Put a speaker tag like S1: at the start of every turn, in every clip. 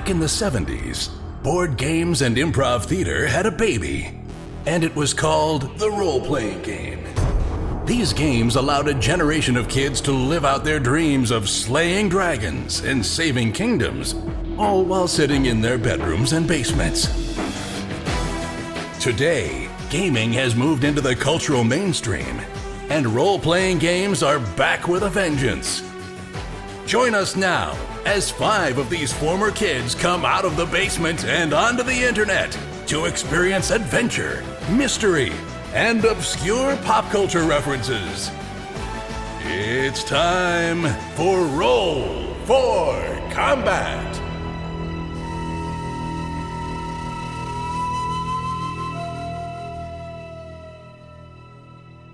S1: Back in the 70s, board games and improv theater had a baby, and it was called the role-playing game. These games allowed a generation of kids to live out their dreams of slaying dragons and saving kingdoms, all while sitting in their bedrooms and basements. Today, gaming has moved into the cultural mainstream, and role-playing games are back with a vengeance. Join us now as 5 of these former kids come out of the basement and onto the internet to experience adventure, mystery, and obscure pop culture references. It's time for Roll for Combat!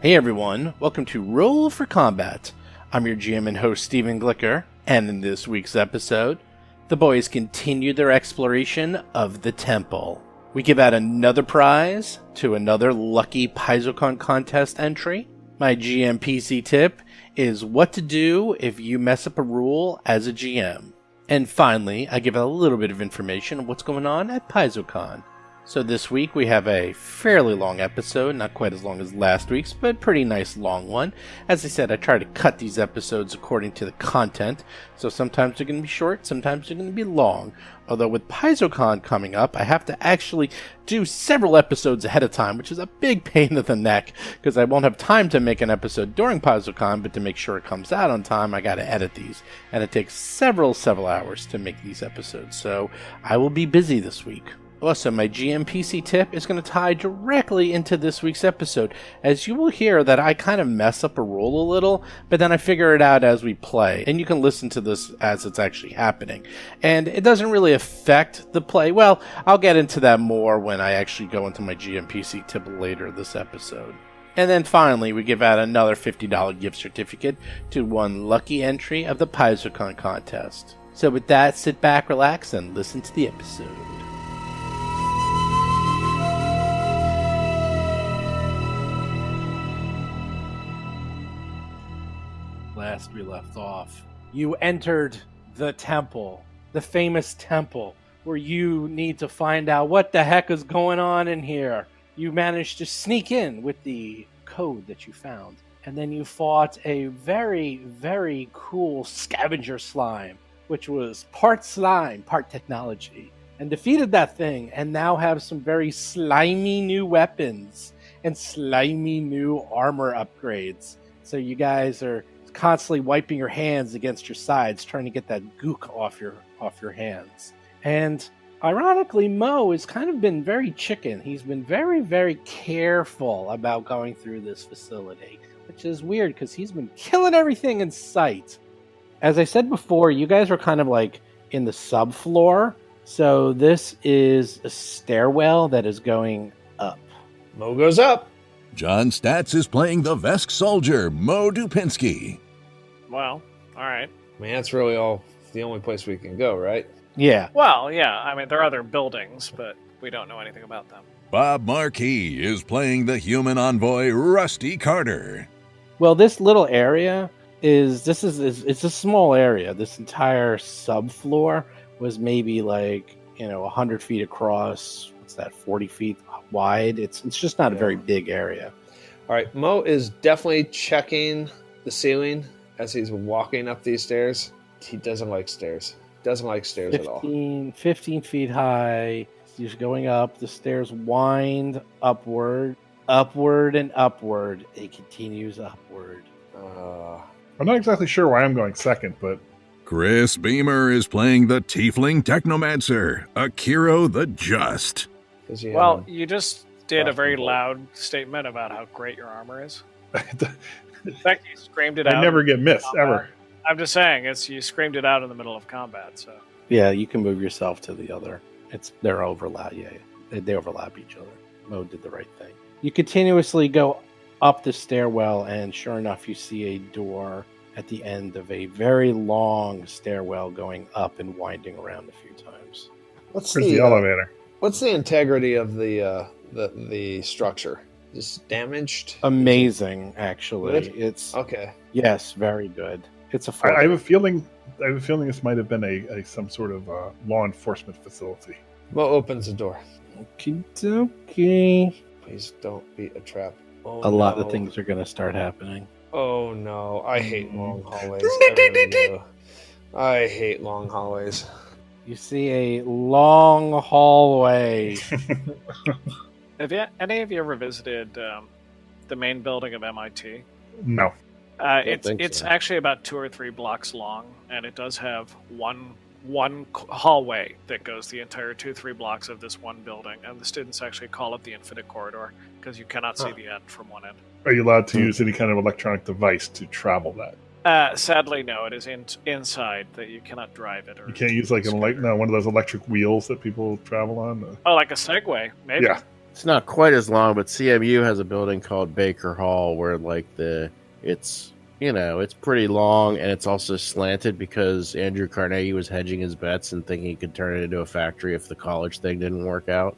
S2: Hey everyone, welcome to Roll for Combat. I'm your GM and host Stephen Glicker, and in this week's episode, the boys continue their exploration of the temple. We give out another prize to another lucky PaizoCon contest entry. My GM PC tip is what to do if you mess up a rule as a GM. And finally, I give out a little bit of information on what's going on at PaizoCon. So this week we have a fairly long episode, not quite as long as last week's, but pretty nice long one. As I said, I try to cut these episodes according to the content, so sometimes they're going to be short, sometimes they're going to be long. Although with PaizoCon coming up, I have to actually do several episodes ahead of time, which is a big pain in the neck, because I won't have time to make an episode during PaizoCon, but to make sure it comes out on time, I got to edit these. And it takes several hours to make these episodes, so I will be busy this week. Also, my GM PC tip is going to tie directly into this week's episode, as you will hear that I kind of mess up a rule a little, but then I figure it out as we play, and you can listen to this as it's actually happening. And it doesn't really affect the play. Well, I'll get into that more when I actually go into my GM PC tip later this episode. And then finally, we give out another $50 gift certificate to one lucky entry of the PaizoCon contest. So with that, sit back, relax, and listen to the episode. Last we left off, you entered the temple, the famous temple, where you need to find out what the heck is going on in here. You managed to sneak in with the code that you found, and then you fought a very, very cool scavenger slime, which was part slime, part technology, and defeated that thing, and now have some very slimy new weapons and slimy new armor upgrades. So you guys are constantly wiping your hands against your sides, trying to get that gook off your hands. And ironically, Mo has kind of been very chicken. He's been very, very careful about going through this facility, which is weird because he's been killing everything in sight. As I said before, you guys are kind of like in the subfloor. So this is a stairwell that is going up.
S3: Mo goes up.
S1: John Statz is playing the Vesk soldier, Mo Dupinsky.
S4: Well, all right.
S3: I mean, that's really the only place we can go, right?
S2: Yeah.
S4: Well, yeah. I mean, there are other buildings, but we don't know anything about them.
S1: Bob Marquis is playing the human envoy, Rusty Carter.
S2: Well, this little area it's a small area. This entire subfloor was maybe 100 feet across. What's that? 40 feet wide. It's just not a very big area.
S3: All right. Mo is definitely checking the ceiling as he's walking up these stairs. He doesn't like stairs. Doesn't like stairs at all.
S2: 15 feet high. He's going up. The stairs wind upward, and upward. It continues upward.
S5: I'm not exactly sure why I'm going second, but...
S1: Chris Beamer is playing the tiefling technomancer, Akiro the Just.
S4: Well, you just did a very loud statement about how great your armor is. In fact, you screamed it out.
S5: I never get missed, ever.
S4: I'm just saying, you screamed it out in the middle of combat. So
S2: yeah, you can move yourself to the other. They're overlap. Yeah, they overlap each other. Mo did the right thing. You continuously go up the stairwell, and sure enough, you see a door at the end of a very long stairwell going up and winding around a few times.
S3: Where's
S5: the elevator?
S3: What's the integrity of the structure? Just damaged?
S2: Amazing, actually.
S3: Good?
S2: It's
S3: okay.
S2: Yes, very good. It's a
S5: I have a feeling I have a feeling this might have been a some sort of law enforcement facility.
S3: Mo opens the door.
S2: Okie dokie.
S3: Please don't be a trap. Oh,
S2: A lot
S3: no.
S2: of things are going to start happening.
S3: Oh no, I hate long hallways. I really do. I hate long hallways.
S2: You see a long hallway.
S4: Have any of you ever visited the main building of MIT?
S5: No.
S4: It's actually about 2 or 3 blocks long, and it does have one hallway that goes the entire 2-3 blocks of this one building, and the students actually call it the Infinite Corridor because you cannot see the end from one end.
S5: Are you allowed to use any kind of electronic device to travel that?
S4: Sadly, no. It is inside that you cannot drive it. Or
S5: You can't use like one of those electric wheels that people travel on?
S4: Oh, like a Segway, maybe.
S5: Yeah.
S6: It's not quite as long, but CMU has a building called Baker Hall where it's pretty long, and it's also slanted because Andrew Carnegie was hedging his bets and thinking he could turn it into a factory if the college thing didn't work out.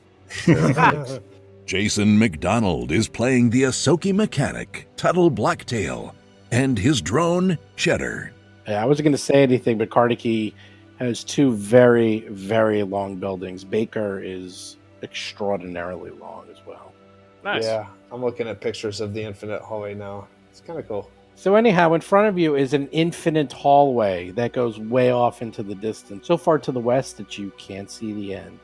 S1: Jason McDonald is playing the Ahsoka mechanic, Tuttle Blacktail, and his drone, Cheddar.
S2: Yeah, I wasn't going to say anything, but Carnegie has 2 very, very long buildings. Baker is extraordinarily long as well.
S4: Nice.
S3: Yeah, I'm looking at pictures of the infinite hallway now. It's kind of cool.
S2: So anyhow, in front of you is an infinite hallway that goes way off into the distance, so far to the west that you can't see the end.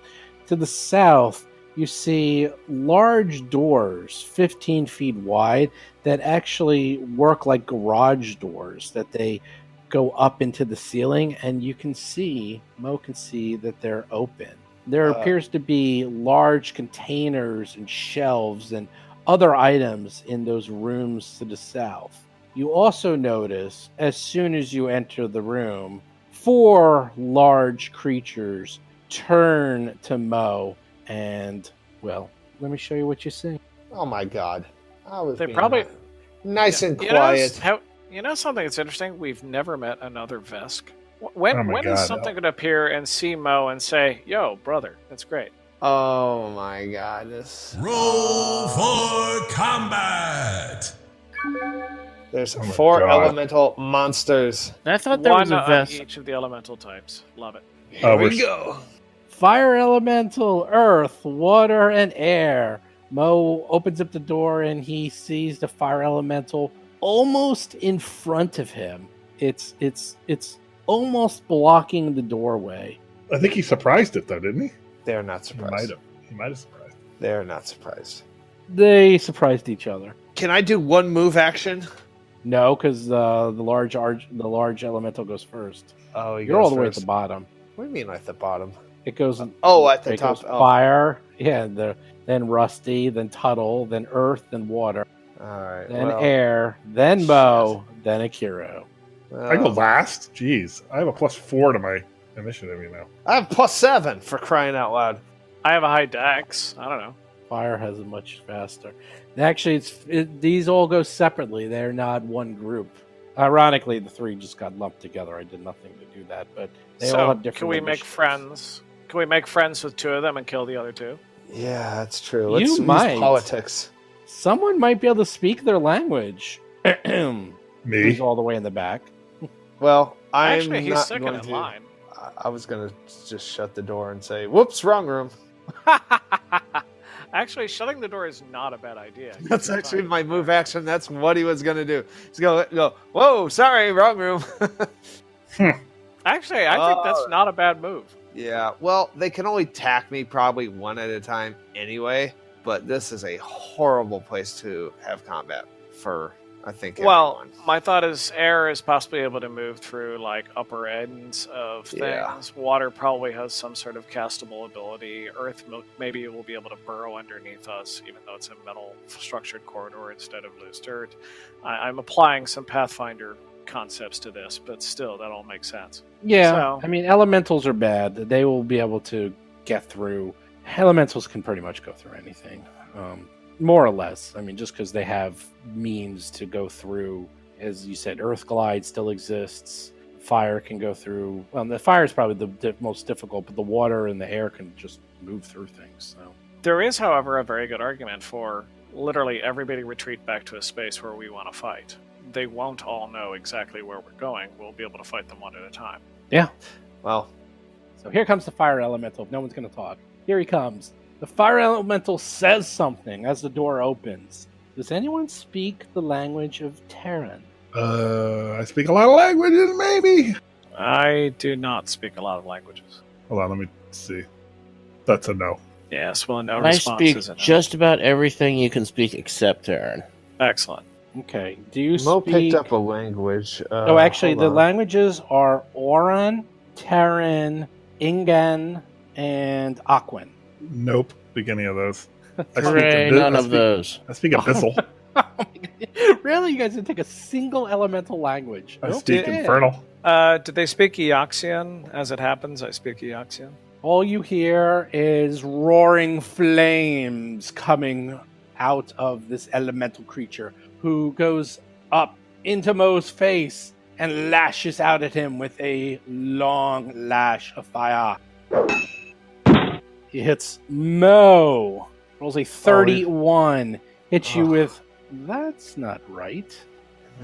S2: To the south, you see large doors, 15 feet wide, that actually work like garage doors, that they go up into the ceiling, and Mo can see that they're open. There appears to be large containers and shelves and other items in those rooms to the south. You also notice, as soon as you enter the room, 4 large creatures turn to Mo and, well, let me show you what you see.
S3: Oh my god. I was
S4: They
S3: being
S4: probably
S3: nice and quiet.
S4: You know something that's interesting? We've never met another Vesk. When
S5: Oh my
S4: is
S5: God,
S4: something going to appear and see Mo and say, "Yo, brother, that's great"?
S3: Oh my god. This.
S1: Roll for combat!
S3: There's
S5: Oh my
S3: 4
S5: God.
S3: elemental monsters.
S6: I thought there
S4: One
S6: was a
S4: of
S6: vest.
S4: each of the elemental types. Love it.
S3: Here
S5: we're-
S3: we go.
S2: Fire elemental, earth, water, and air. Mo opens up the door and he sees the fire elemental almost in front of him. It's almost blocking the doorway.
S5: I think he surprised it though, didn't he?
S3: They're not
S5: He
S3: surprised.
S5: might have surprised.
S3: They're not surprised.
S2: They surprised each other.
S3: Can I do one move action?
S2: No, because the large elemental goes first.
S3: Oh,
S2: You're all the way at the bottom.
S3: What do you mean at the bottom?
S2: It goes.
S3: Oh, at the
S2: it
S3: top.
S2: goes
S3: Oh.
S2: fire. Yeah. Then Rusty. Then Tuttle. Then Earth. Then Water.
S3: All right.
S2: Then
S3: well,
S2: air. Then Mo. Then Akiro.
S5: I go last? Jeez. I have a +4 to my initiative, you know.
S3: I have +7 for crying out loud.
S4: I have a high dex. I don't know.
S2: Fire has it much faster. Actually, these all go separately. They're not one group. Ironically, the 3 just got lumped together. I did nothing to do that, but they all have different.
S4: Can we make
S2: initiatives.
S4: friends? Can we make friends with 2 of them and kill the other 2?
S3: Yeah, that's true. Let's
S2: You
S3: use
S2: might.
S3: politics.
S2: Someone might be able to speak their language.
S5: Me?
S2: He's all the way in the back.
S3: Well, I'm
S4: Actually, he's
S3: not
S4: second
S3: going
S4: in
S3: to.
S4: line.
S3: I was going to just shut the door and say, "Whoops, wrong room."
S4: Actually, shutting the door is not a bad idea.
S3: That's actually my move action. That's what he was going to do. He's going to go, "Whoa, sorry, wrong room."
S4: Actually, I think that's not a bad move.
S3: Yeah, well, they can only attack me probably one at a time anyway, but this is a horrible place to have combat for, I think,
S4: Well,
S3: everyone.
S4: my thought is air is possibly able to move through like upper ends of things.
S3: Yeah.
S4: Water probably has some sort of castable ability. Earth maybe it will be able to burrow underneath us, even though it's a metal structured corridor instead of loose dirt. I'm applying some Pathfinder concepts to this, but still, that all makes sense.
S2: Yeah,
S4: So-
S2: I mean, elementals are bad. They will be able to get through. Elementals can pretty much go through anything, more or less. I mean, just because they have means to go through. As you said, Earth Glide still exists. Fire can go through. Well, the fire is probably the most difficult, but the water and the air can just move through things. So.
S4: There is, however, a very good argument for literally everybody retreat back to a space where we want to fight. they won't all know exactly where we're going. We'll be able to fight them one at a time.
S2: Yeah.
S3: Well,
S2: So here comes the fire elemental. No one's going to talk. Here he comes. The fire elemental says something as the door opens. Does anyone speak the language of Terran?
S5: I speak a lot of languages, maybe.
S4: I do not speak a lot of languages.
S5: Hold on, let me see. That's a no.
S4: Yes, well, no
S6: I
S4: response
S6: speak
S4: is a no.
S6: just about everything you can speak except Terran.
S4: Excellent.
S2: Okay. Do you
S3: Mo
S2: speak...
S3: picked up a language.
S2: Oh, actually,
S3: hold
S2: the
S3: on.
S2: languages are Oran, Terran, Ingan, and Aquan.
S5: Nope. Beginning of those.
S6: Hooray, none of those.
S5: I speak Abyssal.
S2: Oh my God. Really? You guys didn't take a single elemental language?
S5: I
S2: Nope.
S5: speak
S2: Yeah.
S5: Infernal.
S4: Did they speak Eoxian? As it happens, I speak Eoxian.
S2: All you hear is roaring flames coming out of this elemental creature, who goes up into Mo's face and lashes out at him with a long lash of fire. He hits Mo. Rolls a 31. Hits you with... That's not right.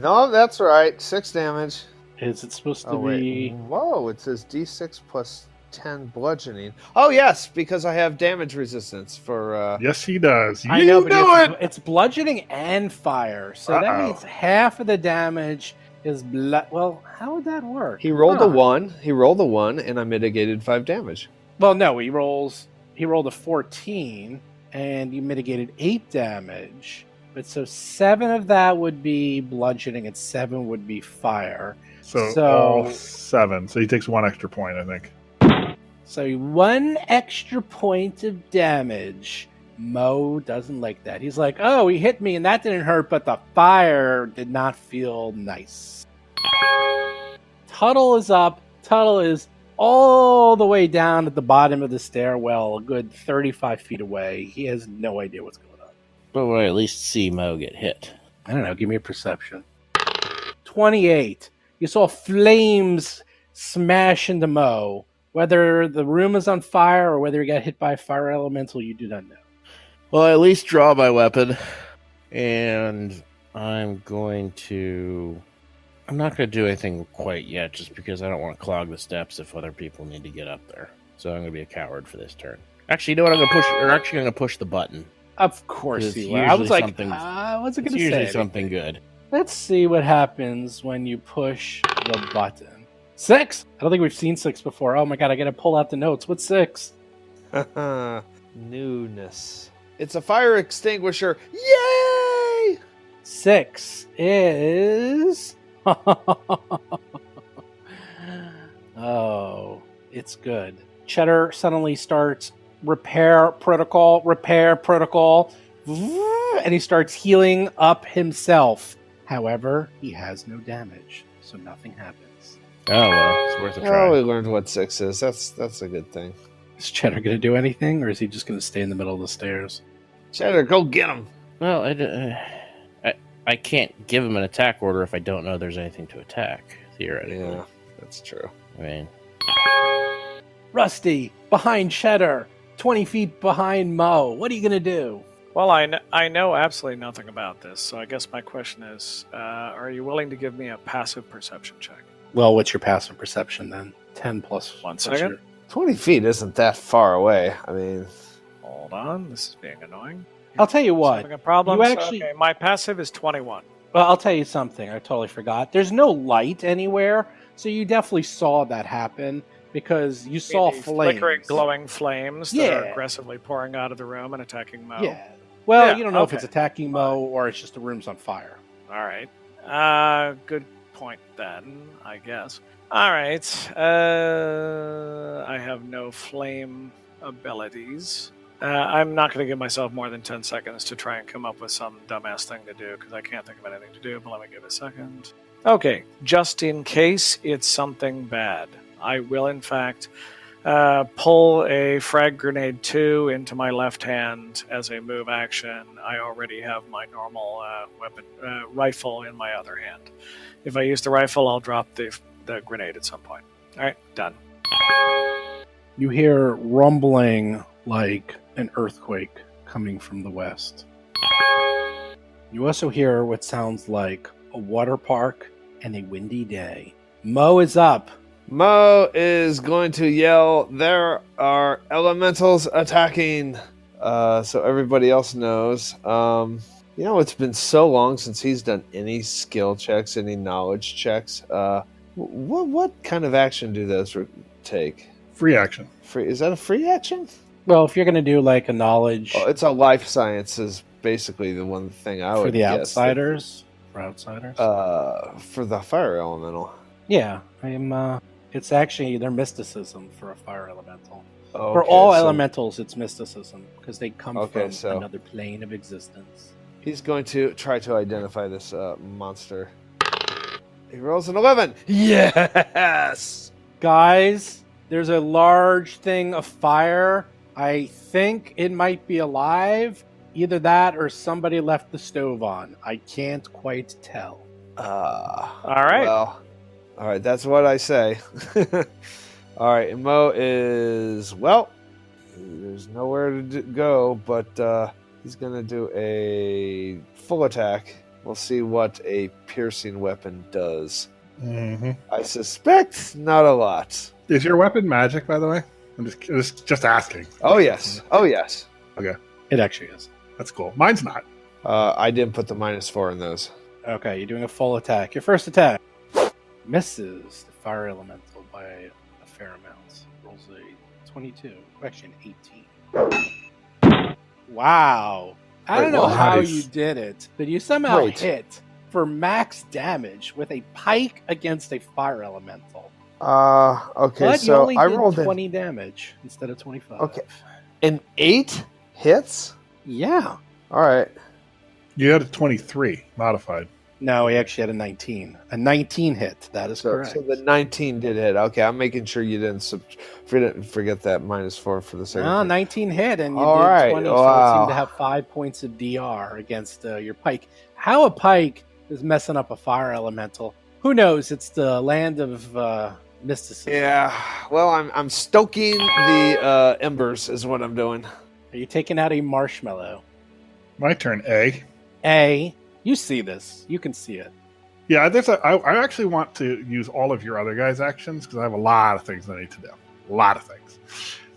S3: No, that's right. 6 damage.
S2: Is it supposed to
S3: Oh, wait.
S2: be...
S3: Whoa, it says D6 plus 10 bludgeoning. Oh, yes, because I have damage resistance for...
S5: Yes, he does.
S2: I know,
S5: You
S2: but
S5: do it!
S2: it's bludgeoning and fire. So that
S5: Uh-oh.
S2: means half of the damage is blood. Well, how would that work?
S3: He rolled
S2: Huh.
S3: a 1. He rolled a 1, and I mitigated 5 damage.
S2: Well, no, he rolled a 14, and you mitigated 8 damage. But so 7 of that would be bludgeoning, and 7 would be fire.
S5: So all 7. So he takes 1 extra point, I think.
S2: So 1 extra point of damage. Mo doesn't like that. He's like, oh, he hit me and that didn't hurt, but the fire did not feel nice. Tuttle is up. Tuttle is all the way down at the bottom of the stairwell, a good 35 feet away. He has no idea what's going on.
S6: But we'll at least see Mo get hit.
S2: I don't know. Give me a perception. 28. You saw flames smash into Mo. Whether the room is on fire or whether he got hit by a fire elemental, you do not know.
S6: Well, I at least draw my weapon. And I'm going to... I'm not going to do anything quite yet, just because I don't want to clog the steps if other people need to get up there. So I'm going to be a coward for this turn. Actually, you know what? I'm going to push... Or actually, I'm going to push the button.
S2: Of course
S6: It's
S2: you will. I was
S6: usually
S2: like,
S6: something-
S2: I wasn't
S6: It's
S2: going to
S6: usually
S2: say
S6: something
S2: anything.
S6: good.
S2: Let's see what happens when you push the button. 6? I don't think we've seen 6 before. Oh my god, I got to pull out the notes. What's 6?
S3: Newness. It's a fire extinguisher. Yay!
S2: 6 is... Oh, it's good. Cheddar suddenly starts repair protocol, and he starts healing up himself. However, he has no damage, so nothing happens.
S6: Oh, well, it's worth a try.
S3: Oh, we learned what 6 is. That's a good thing.
S2: Is Cheddar going to do anything, or is he just going to stay in the middle of the stairs?
S3: Cheddar, go get him.
S6: Well, I can't give him an attack order if I don't know there's anything to attack, theoretically.
S3: Yeah, that's true.
S6: I mean,
S2: Rusty, behind Cheddar, 20 feet behind Mo. What are you going to do?
S4: Well, I know absolutely nothing about this, so I guess my question is, are you willing to give me a passive perception check?
S2: Well, what's your passive perception then? 10 plus
S4: 1
S2: plus
S4: second.
S2: your-
S3: 20 feet isn't that far away. I mean,
S4: Hold on, this is being annoying.
S2: I'll tell you what.
S4: Having a problem?
S2: You
S4: So,
S2: actually-
S4: okay, my passive is 21.
S2: Well, I'll tell you something. I totally forgot. There's no light anywhere, so you definitely saw that happen because you saw
S4: These
S2: flames.
S4: flickering, glowing flames that are
S2: Yeah.
S4: aggressively pouring out of the room and attacking Mo.
S2: Yeah. Well,
S4: Yeah,
S2: you don't know if
S4: okay.
S2: it's attacking Mo or it's just the room's on fire.
S4: All right. Good point then, I guess. All right. I have no flame abilities. I'm not going to give myself more than 10 seconds to try and come up with some dumbass thing to do because I can't think of anything to do, but let me give it a second. Okay, just in case it's something bad, I will in fact pull a frag grenade 2 into my left hand as a move action. I already have my normal weapon rifle in my other hand. If I use the rifle, I'll drop the grenade at some point. All right, done.
S2: You hear rumbling like an earthquake coming from the west. You also hear what sounds like a water park, and a windy day. Mo is up.
S3: Mo is going to yell, "There are elementals attacking!" So everybody else knows. It's been so long since he's done any skill checks, any knowledge checks. What kind of action do those take?
S5: Free action.
S3: Free? Is that a free action?
S2: Well, if you're going to do like a knowledge
S3: Oh, it's a life sciences, basically the one thing I
S2: for
S3: would
S2: the
S3: guess
S2: outsiders. For outsiders?
S3: for the fire elemental.
S2: Yeah, it's actually their mysticism for a fire elemental.
S3: Oh,
S2: For
S3: okay,
S2: all
S3: so
S2: elementals, it's mysticism because they come
S3: Okay,
S2: from another plane of existence.
S3: he's going to try to identify this monster. He rolls an 11. Yes.
S2: Guys, there's a large thing of fire. I think it might be alive. Either that or somebody left the stove on. I can't quite tell.
S4: All right.
S3: Well, all right. That's what I say. All right. And Mo is, there's nowhere to go, but he's going to do a full attack. We'll see what a piercing weapon does.
S5: Mm-hmm.
S3: I suspect not a lot.
S5: Is your weapon magic, by the way? I'm just asking.
S3: Oh, yes. Oh, yes.
S2: It actually is.
S5: That's cool. Mine's not.
S3: I didn't put the -4 in those.
S2: Okay, you're doing a full attack. Your first attack misses the fire elemental by a fair amount. Rolls a 22. Actually, an 18. Wow. I don't know
S5: Wait,
S2: how
S5: nice.
S2: you did it, but you somehow
S3: Great.
S2: hit for max damage with a pike against a fire elemental.
S3: Okay,
S2: But you
S3: so
S2: only
S3: I
S2: did
S3: rolled
S2: 20 damage instead of 25.
S3: Okay. an 8 hits.
S2: Yeah.
S3: All right.
S5: You had a 23 modified.
S2: No, he actually had a 19. A 19 hit. That is
S3: So,
S2: correct.
S3: so the 19 did hit. Okay, I'm making sure you didn't forget that -4 for the sake
S2: No,
S3: of
S2: 19 hit, and you
S3: All
S2: did
S3: right,
S2: 20, so you
S3: wow.
S2: seem to have 5 points of DR against your pike. How a pike is messing up a fire elemental? Who knows? It's the land of mysticism.
S3: Yeah. Well, I'm stoking the embers is what I'm doing.
S2: Are you taking out a marshmallow?
S5: My turn, A.
S2: A, you see this. You can see it.
S5: Yeah, I actually want to use all of your other guys' actions because I have a lot of things I need to do. A lot of things.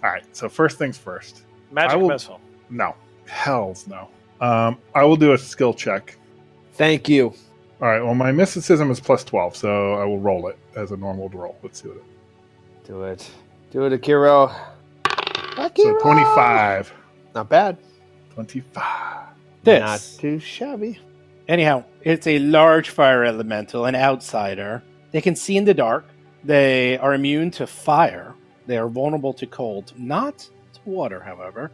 S5: All right, so first things first.
S4: Magic missile.
S5: No. Hells no. I will do a skill check.
S3: Thank you.
S5: All right, well, my mysticism is +12, so I will roll it as a normal roll. Let's see what it is.
S3: Do it. Do it, Akiro.
S5: So 25.
S3: Not bad.
S5: 25.
S2: This.
S3: Not too shabby.
S2: Anyhow, it's a large fire elemental, an outsider. They can see in the dark. They are immune to fire. They are vulnerable to cold, not to water, however.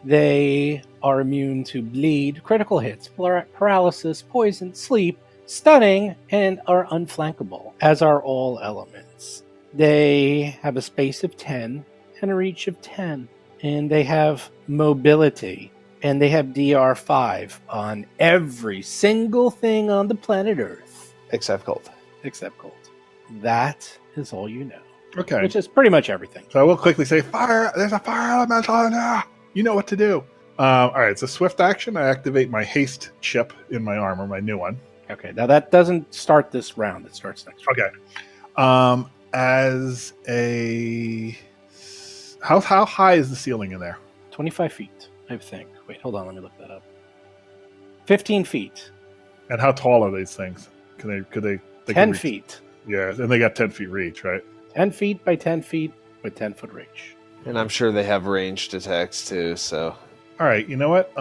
S2: They are immune to bleed, critical hits, paralysis, poison, sleep, stunning, and are unflankable, as are all elements. They have a space of 10 and a reach of 10, and they have mobility. And they have DR5 on every single thing on the planet Earth.
S3: Except cold.
S2: Except cold. That is all you know.
S5: Okay.
S2: Which is pretty much everything.
S5: So I will quickly say, fire! There's a fire elemental in there! You know what to do. All right, it's a swift action. I activate my haste chip in my armor, my new one.
S2: Okay, now that doesn't start this round. It starts next round.
S5: Okay. As a... How high is the ceiling in there?
S2: 25 feet, I think. Wait, hold on. Let me look that up. 15 feet.
S5: And how tall are these things? Could they
S2: 10
S5: can reach-
S2: feet.
S5: Yeah, and they got 10 feet reach, right?
S2: 10 feet by 10 feet with 10-foot reach.
S3: And I'm sure they have ranged attacks too, so.
S5: All right, you know what?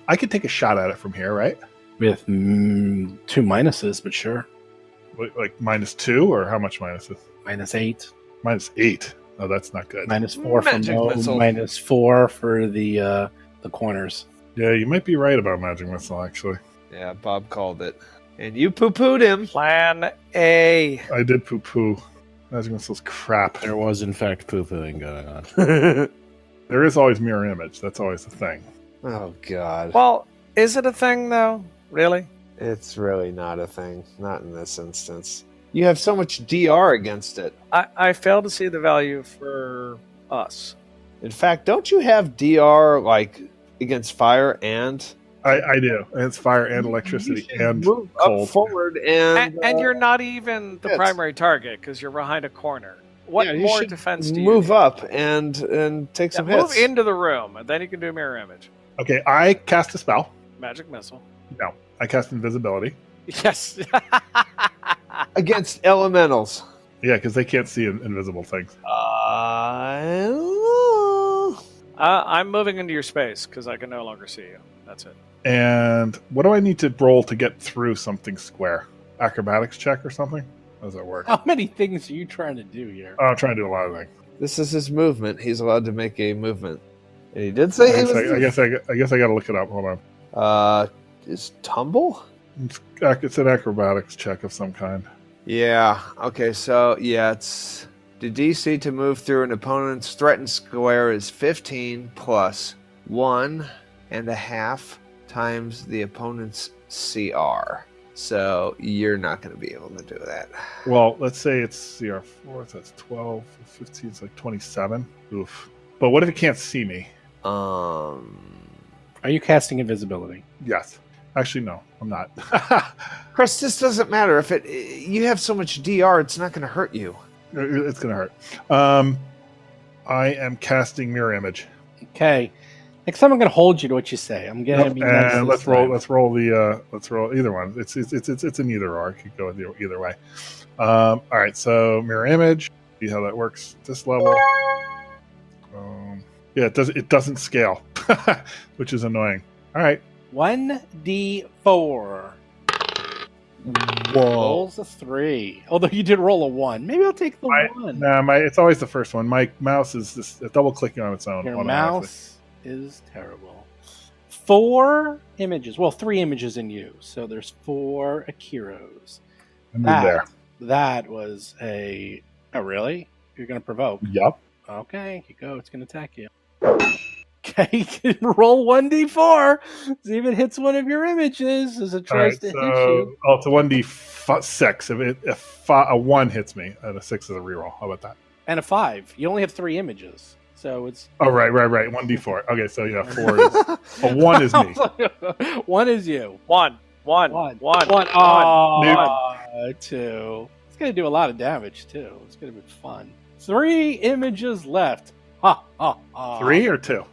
S5: I could take a shot at it from here, right?
S2: With 2 minuses, but sure.
S5: Like -2, or how much minuses?
S2: -8.
S5: -8. Oh, that's not good.
S2: -4 for
S3: Magic
S2: Mo,
S3: missile.
S2: -4 for the corners.
S5: Yeah, you might be right about magic missile. Actually,
S3: Yeah, Bob called it. And you poo-pooed him.
S4: Plan A.
S5: I did poo-poo. Magic missile's crap.
S6: There was, in fact, poo-pooing going on.
S5: There is always mirror image. That's always the thing.
S3: Oh, God.
S4: Well, is it a thing, though? Really?
S3: It's really not a thing. Not in this instance. You have so much DR against it.
S4: I fail to see the value for us.
S3: In fact, don't you have DR, like, against fire and
S5: I do. And it's fire and electricity and
S3: move
S5: cold.
S3: up forward and
S4: you're not even the
S3: yes.
S4: primary target because you're behind a corner. What
S3: yeah, you
S4: more
S3: should
S4: defense do you
S3: move
S4: need?
S3: up and take some
S4: Move
S3: hits.
S4: into the room, and then you can do mirror image.
S5: Okay, I cast a spell.
S4: Magic missile.
S5: No, I cast invisibility.
S4: Yes.
S3: Against elementals.
S5: Yeah, because they can't see invisible things.
S4: I'm moving into your space because I can no longer see you. That's it.
S5: And what do I need to roll to get through something square? Acrobatics check or something? How does that work?
S2: How many things are you trying to do here?
S5: Oh, I'm trying to do a lot of things.
S3: This is his movement. He's allowed to make a movement. And he did say
S5: I guess I got to look it up. Hold on.
S3: Is tumble?
S5: It's an acrobatics check of some kind.
S3: Yeah. Okay, so yeah, it's the DC to move through an opponent's threatened square is 15 plus 1.5 times the opponent's CR. So you're not going to be able to do that.
S5: Well, let's say it's CR4, so that's 12, 15, it's like 27. Oof. But what if it can't see me?
S2: Are you casting invisibility?
S5: Yes. Actually, no, I'm not.
S3: Chris, this doesn't matter. If you have so much DR, it's not going to hurt you.
S5: It's going to hurt. I am casting mirror image.
S2: Okay. Next time I'm going to hold you to what you say. I'm going to be nice
S5: And
S2: this
S5: let's roll.
S2: time.
S5: Let's roll either one. It's an either or. It could go either way. All right. So mirror image. See how that works at this level. Yeah, it doesn't scale, which is annoying. All right.
S2: 1d4. Rolls a 3. Although you did roll a 1. Maybe I'll take the 1.
S5: Nah, it's always the first one. My mouse is just double clicking on its own.
S2: Your
S5: automatically.
S2: mouse is terrible. 4 images. Well, 3 images in you. So there's 4 Akiros.
S5: I moved there.
S2: That was a... Oh, really? You're going to provoke?
S5: Yup.
S2: Okay, you go. It's going to attack you. Okay, roll 1d4. See if it hits one of your images as it tries to hit you.
S5: Oh, it's a 1d6. If a 1 hits me, and a 6 is a reroll. How about that?
S2: And a 5. You only have 3 images. So it's...
S5: Oh, right. 1d4. Okay, so yeah, 4 is... A 1 is me.
S2: 1 is you.
S4: One.
S2: Oh, 2. It's going to do a lot of damage, too. It's going to be fun. 3 images left. Ha, ha, ha.
S5: 3 or 2?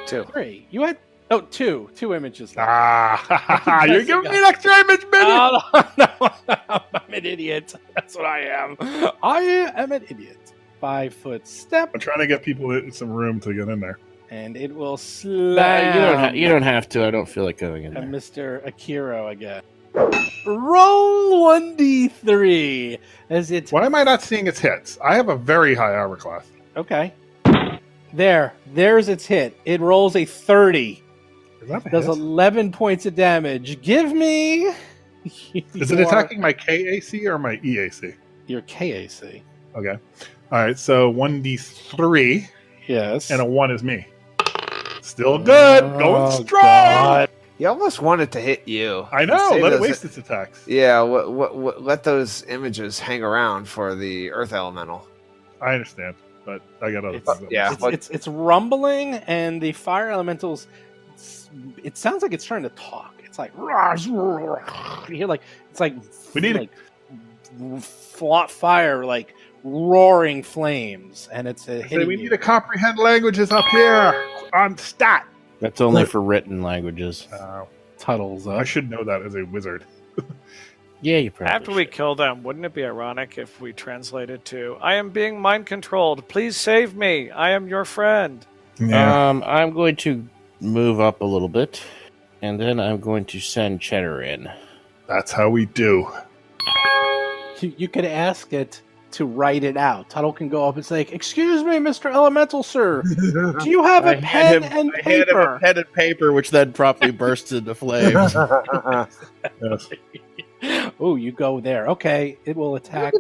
S4: 2.
S2: 3. You had... Oh, 2. 2 images left.
S5: Ah, you're giving me an extra image, baby!
S2: No, I'm an idiot. That's what I am. I am an idiot. 5-foot step.
S5: I'm trying to get people some room to get in there.
S2: And it will slam.
S6: You don't have to. I don't feel like going in there.
S2: Mr. Akiro again. Roll 1d3 as it...
S5: Why am I not seeing its hits? I have a very high armor class.
S2: Okay. There's its hit. It rolls a 30.
S5: Is that a
S2: Does
S5: hit?
S2: 11 points of damage. Give me...
S5: Is it attacking my KAC or my EAC?
S2: Your KAC.
S5: Okay. All right, so 1d3,
S2: Yes.
S5: and a 1 is me. Still good. Going strong.
S2: God.
S3: You almost want it to hit you.
S5: I know.
S3: Say
S5: Let it
S3: those-
S5: waste its attacks.
S3: Yeah, let those images hang around for the Earth Elemental.
S5: I understand, but I got other
S2: It's-
S5: things.
S3: yeah.
S2: It's rumbling, and the fire elementals. It sounds like it's trying to talk. It's like you hear it's like
S5: We need
S2: fire like roaring flames, and it's hitting
S5: we
S2: you.
S5: need to comprehend languages up here on stat.
S6: That's only for written languages.
S2: Tuttles up.
S5: I should know that as a wizard.
S6: Yeah, you probably
S4: After we kill them, wouldn't it be ironic if we translated to, I am being mind controlled. Please save me. I am your friend.
S6: I'm going to move up a little bit, and then I'm going to send Cheddar in.
S5: That's how we do.
S2: You could ask it to write it out. Tuttle can go up and say, "Excuse me, Mr. Elemental, sir. Do you have a pen and paper?"
S6: pen and paper, which then promptly bursts into flames.
S5: Yes.
S2: Oh, you go there. Okay, it will attack.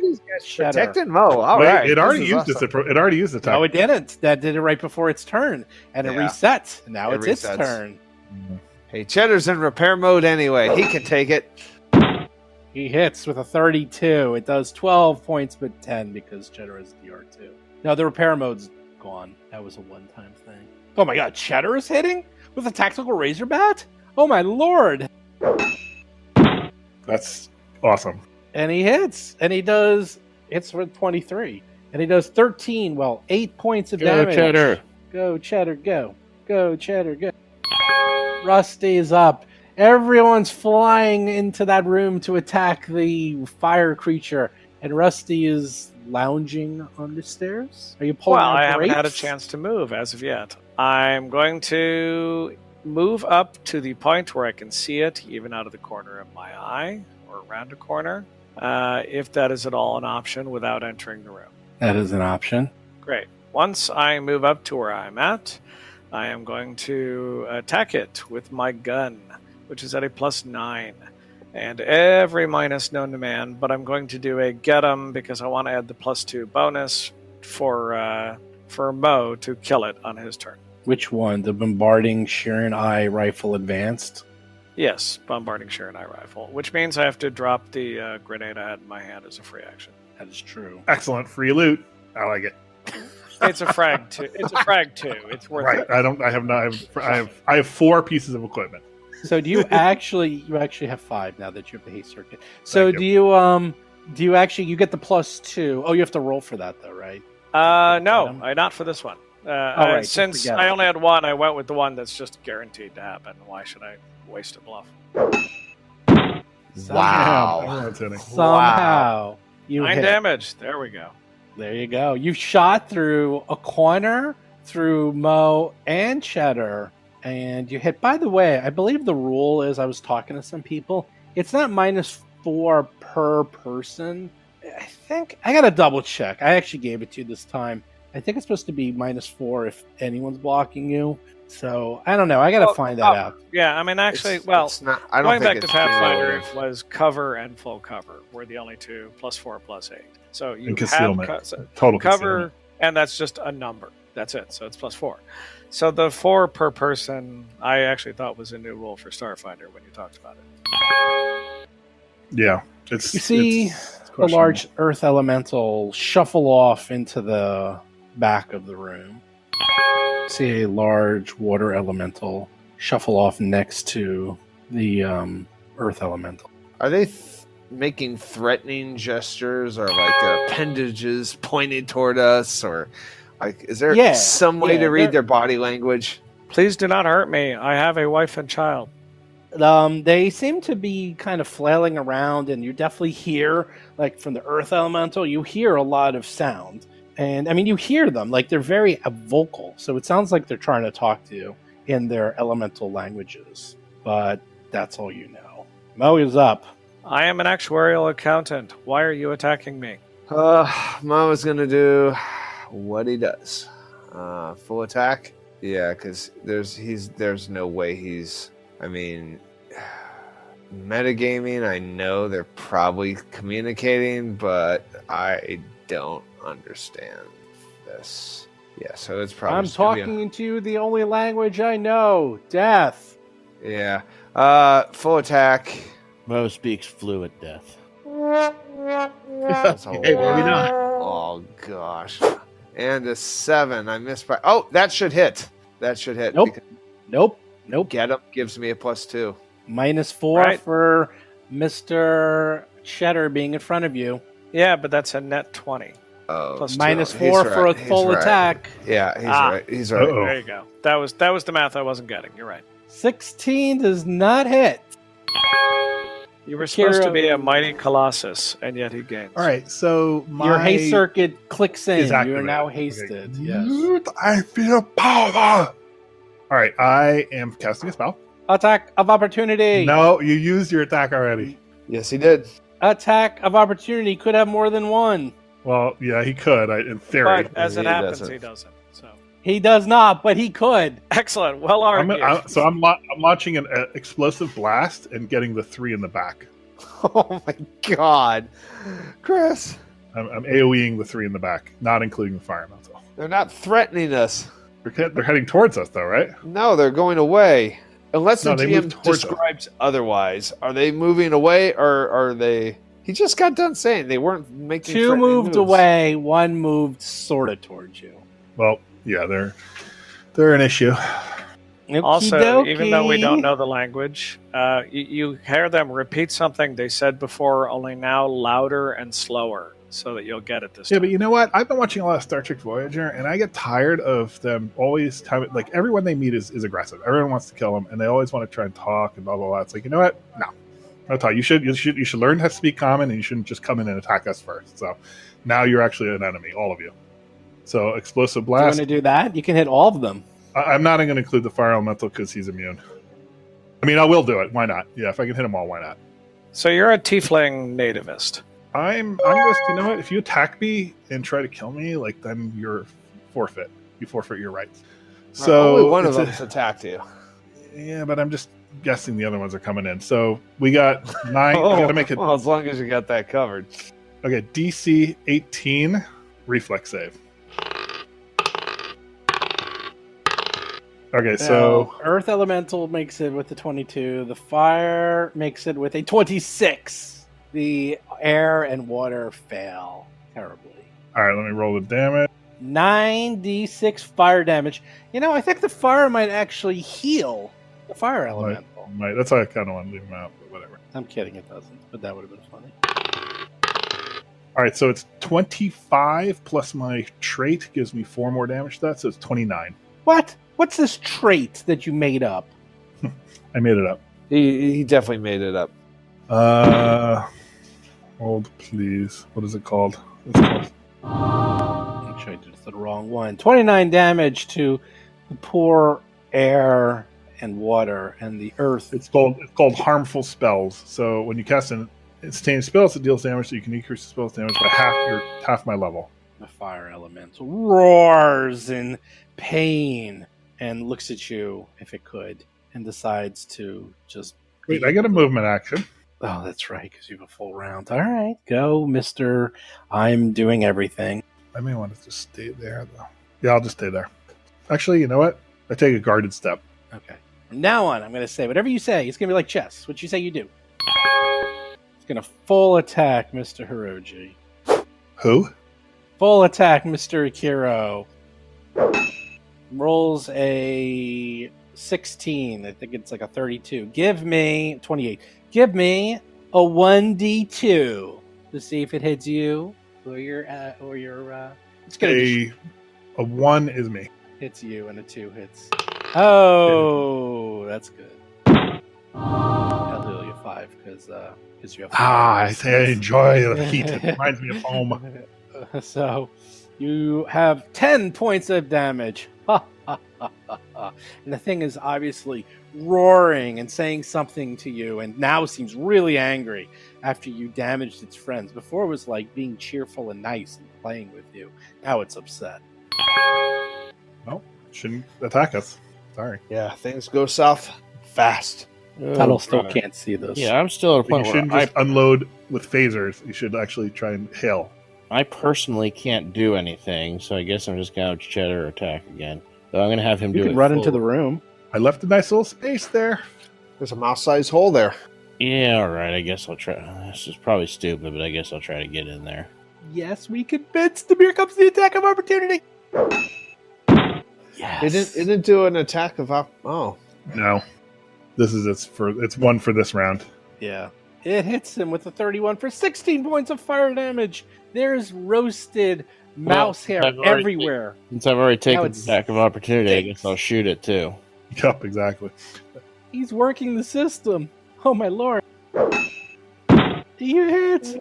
S2: Cheddar.
S3: Protecting Mo. All
S5: Wait,
S3: right.
S5: it already
S3: This is
S5: used
S3: awesome.
S5: it already used attack.
S2: No, it didn't. That did it right before its turn, and it
S3: Yeah.
S2: resets. Now
S3: It
S2: it's its
S3: resets.
S2: turn.
S3: Hey, Cheddar's in repair mode anyway. He can take it.
S2: He hits with a 32. It does 12 points, but 10 because Cheddar is DR2. No, the repair mode's gone. That was a one-time thing. Oh my god, Cheddar is hitting? with a tactical razor bat? Oh my lord!
S5: That's awesome.
S2: And he hits, and he does hits for 23, and he does 13. Well, 8 points of damage.
S6: Cheddar.
S2: Go Cheddar, go! Go Cheddar, go! Rusty is up. Everyone's flying into that room to attack the fire creature, and Rusty is lounging on the stairs. Are you pulling
S4: Well,
S2: out
S4: I haven't had a
S2: grapes?
S4: chance to move as of yet. I'm going to move up to the point where I can see it, even out of the corner of my eye or around a corner, if that is at all an option without entering the room.
S2: That is an option.
S4: Great. Once I move up to where I'm at, I am going to attack it with my gun, which is at a +9. And every minus known to man, but I'm going to do a get 'em because I want to add the +2 bonus for Mo to kill it on his turn.
S2: Which one? The bombarding Sheeran Eye Rifle Advanced?
S4: Yes, bombarding Sheeran Eye Rifle, which means I have to drop the grenade I had in my hand as a free action.
S2: That is true.
S5: Excellent free loot. I like it.
S4: It's a frag too. It's a frag too. It's worth
S5: Right.
S4: it.
S5: I have 4 pieces of equipment.
S2: So do you actually have 5 now that you have the haste circuit. So
S5: Thank
S2: do you actually you get the +2? Oh, you have to roll for that though, right?
S4: No, not for this one.
S2: right,
S4: Since
S2: forget
S4: I
S2: it.
S4: only had one, I went with the one that's just guaranteed to happen. Why should I waste a bluff?
S5: Damn, everyone's hitting.
S2: Somehow you
S4: 9
S2: hit.
S4: damage. There we go.
S2: There you go. You shot through a corner, through Mo and Cheddar, and you hit. By the way, I believe the rule is, I was talking to some people, it's not -4 per person. I think I gotta double check. I actually gave it to you this time. I think it's supposed to be -4 if anyone's blocking you. So I don't know. I gotta find that out.
S4: Yeah, I mean, actually,
S3: It's not, I don't
S4: going
S3: think
S4: back to
S3: it's
S4: Pathfinder,
S3: cumulative.
S4: it was cover and full cover were the only two, +4, +8. So you
S5: And
S4: have
S5: concealment.
S4: so
S5: Total
S4: cover,
S5: concealment.
S4: and that's just a number. That's it. So it's +4. So the 4 per person, I actually thought was a new rule for Starfinder when you talked about it.
S5: Yeah. It's
S2: You see
S5: it's
S2: a
S5: questionable.
S2: large earth elemental shuffle off into the back of the room. See a large water elemental shuffle off next to the earth elemental.
S3: Are they making threatening gestures, or like their appendages pointed toward us, or like is there
S2: Yeah,
S3: some way
S2: yeah,
S3: to read
S2: they're-
S3: their body language?
S4: Please do not hurt me. I have a wife and child.
S2: They seem to be kind of flailing around, and you definitely hear, like from the earth elemental, you hear a lot of sound. And I mean, you hear them, like they're very vocal. So it sounds like they're trying to talk to you in their elemental languages. But that's all you know. Mo is up.
S4: I am an actuarial accountant. Why are you attacking me?
S3: Mo is gonna do what he does. Full attack. Yeah, because there's no way he's. I mean, metagaming. I know they're probably communicating, but I don't understand this. Yeah, so it's probably.
S2: I'm
S3: just gonna be
S2: talking into you the only language I know, death.
S3: Yeah. Full attack.
S6: Mo speaks fluent death.
S3: That's a
S6: Hey, maybe not.
S3: Oh gosh. And a 7. I missed by. Oh, that should hit. That should hit.
S2: Nope.
S3: because
S2: Nope.
S3: Get him gives me a +2.
S2: -4
S4: Right.
S2: for Mr. Cheddar being in front of you.
S4: Yeah, but that's a net 20.
S3: Oh,
S4: Plus
S2: -4 for a
S3: He's
S2: full
S3: right.
S2: attack.
S3: Yeah, he's
S4: Ah.
S3: right. He's right.
S5: Uh-oh.
S4: There you go. That was the math I wasn't getting. You're right.
S2: 16 does not hit.
S4: You were supposed to
S2: Kira-
S4: be a mighty colossus, and yet he gains.
S5: All right, so my
S2: Your haste circuit clicks in.
S5: is
S2: You are
S5: activated.
S2: now
S5: Okay.
S2: hasted. Yes.
S5: I feel power. All right, I am casting a spell.
S2: Attack of opportunity.
S5: No, you used your attack already.
S3: Yes, he did.
S2: Attack of opportunity could have more than one.
S5: Well, yeah, he could, in theory.
S4: But as it
S3: He
S4: happens,
S3: doesn't.
S4: he doesn't. So
S2: He does not, but he could.
S4: excellent. Well argued.
S5: I'm launching an explosive blast and getting the 3 in the back.
S3: Oh my god. Chris,
S5: I'm AoEing the 3 in the back, not including the fire elemental.
S3: they're not threatening us.
S5: They're heading towards us, though, right?
S3: No, they're going away. Unless the
S5: No, they
S3: GM
S5: moved towards us.
S3: describes otherwise. Are they moving away, or are they... He just got done saying they weren't making
S2: 2
S3: threatening
S2: moved
S3: moves.
S2: away, 1 moved sort of towards you.
S5: Well, yeah, they're an issue.
S4: Also, even though we don't
S2: Okey-dokey.
S4: know the language, you hear them repeat something they said before, only now louder and slower, so that you'll get it this
S5: Yeah,
S4: time.
S5: but you know what? I've been watching a lot of Star Trek Voyager, and I get tired of them always like everyone they meet is aggressive. Everyone wants to kill them, and they always want to try and talk and blah blah blah. It's like, you know what? No, I'll tell you. You should learn how to speak common, and you shouldn't just come in and attack us first. So now you're actually an enemy, all of you. So explosive
S2: Do you
S5: blast.
S2: want to do that? You can hit all of them.
S5: I'm not going to include the fire elemental because he's immune. I mean, I will do it. Why not? Yeah, if I can hit them all, why not?
S4: So you're a tiefling nativist.
S5: I'm just, you know what? If you attack me and try to kill me, like, then you're forfeit. You forfeit your rights. So
S3: only one of
S5: it's a-
S3: them's attacked you.
S5: Yeah, but I'm just guessing the other ones are coming in. So we got 9. I gotta make it.
S3: Well, as long as you got that covered.
S5: Okay, DC 18 reflex save. Okay, so
S2: Now, Earth Elemental makes it with a 22. The Fire makes it with a 26. The Air and Water fail terribly.
S5: all right, let me roll the damage.
S2: 9d6 fire damage. You know, I think the fire might actually heal the Fire Elemental.
S5: Right, that's why I kind of want to leave him out, but whatever.
S2: I'm kidding, it doesn't, but that would have been funny.
S5: All right, so it's 25 plus my trait gives me 4 more damage to that, so it's 29.
S2: What? What's this trait that you made up?
S5: I made it up.
S3: He definitely made it up.
S5: Hold, please. What is it called? It's called
S2: Actually, I did the wrong one. 29 damage to the poor air and water and the earth.
S5: It's called harmful spells. So when you cast an instantaneous spell, it deals damage, so you can increase the spell's damage by half my level.
S2: The fire elemental roars in pain and looks at you, if it could, and decides to just...
S5: Wait, I get a movement action.
S2: Oh, that's right, because you have a full round. All right, go, Mr. I'm doing everything.
S5: I may want to just stay there, though. Yeah, I'll just stay there. Actually, you know what? I take a guarded step.
S2: Okay. From now on, I'm going to say whatever you say. It's going to be like chess. What you say, you do. It's going to full attack Mr. Hiroji.
S5: Who?
S2: Full attack Mr. Akiro. Rolls a 16. I think it's like a 32. Give me 28. Give me a 1d2 to see if it hits you or your it's gonna
S5: A 1 is me.
S2: hits you and a 2 hits. Oh, that's good. I'll do you 5 because you have
S5: I say I enjoy the heat. It reminds me of home.
S2: So you have 10 points of damage. And the thing is obviously roaring and saying something to you, and now seems really angry after you damaged its friends. Before it was like being cheerful and nice and playing with you. Now it's upset.
S5: Well, shouldn't attack us. Sorry.
S3: Yeah, things go south fast.
S2: Tuttle still
S6: brother.
S2: can't see this.
S6: Yeah, I'm still at a
S5: You
S6: point where
S5: shouldn't just unload with phasers. You should actually try and hail.
S6: I personally can't do anything, so I guess I'm just going to have Cheddar attack again. So I'm going to have him
S2: You
S6: do
S2: can
S6: it
S2: run into
S6: full-
S2: the room.
S5: I left a nice little space there.
S3: There's a mouse-sized hole there.
S6: Yeah, all right. I guess I'll try. This is probably stupid, but I guess I'll try to get in there.
S2: Yes, we convinced him. Here comes the attack of opportunity. Yes.
S3: It didn't do an attack of oh.
S5: No. It's one for this round.
S2: Yeah. It hits him with a 31 for 16 points of fire damage. There's roasted mouse hair
S6: I've already-
S2: everywhere.
S6: Since I've already taken
S2: it's
S6: the attack of opportunity, I
S2: stinks.
S6: guess I'll shoot it too.
S5: Yup, exactly.
S2: He's working the system. Oh my lord. He hits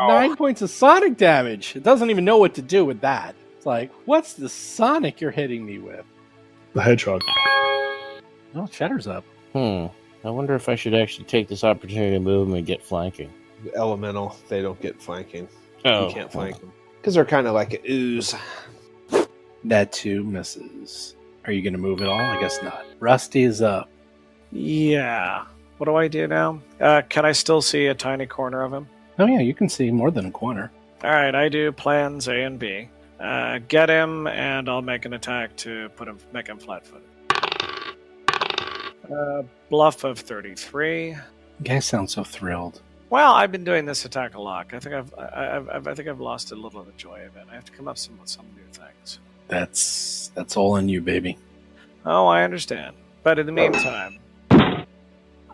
S2: 9 points of sonic damage. It doesn't even know what to do with that. It's like, what's the sonic you're hitting me with?
S5: The hedgehog.
S2: Oh, Cheddar's up.
S6: I wonder if I should actually take this opportunity to move him and get flanking.
S3: Elemental, they don't get flanking.
S6: Oh,
S3: You can't flank them. Because they're kind of like an ooze.
S2: That too misses. Are you going to move at all? I guess not. Rusty is up.
S4: Yeah. What do I do now? Can I still see a tiny corner of him?
S2: Oh yeah, you can see more than a corner.
S4: All right, I do plans A and B. Get him, and I'll make an attack to make him flat-footed. Bluff of 33.
S2: You guys sound so thrilled.
S4: Well, I've been doing this attack a lot. I think I've lost a little of the joy of it. I have to come up with some new things.
S2: That's all on you, baby.
S4: Oh, I understand. But in the meantime,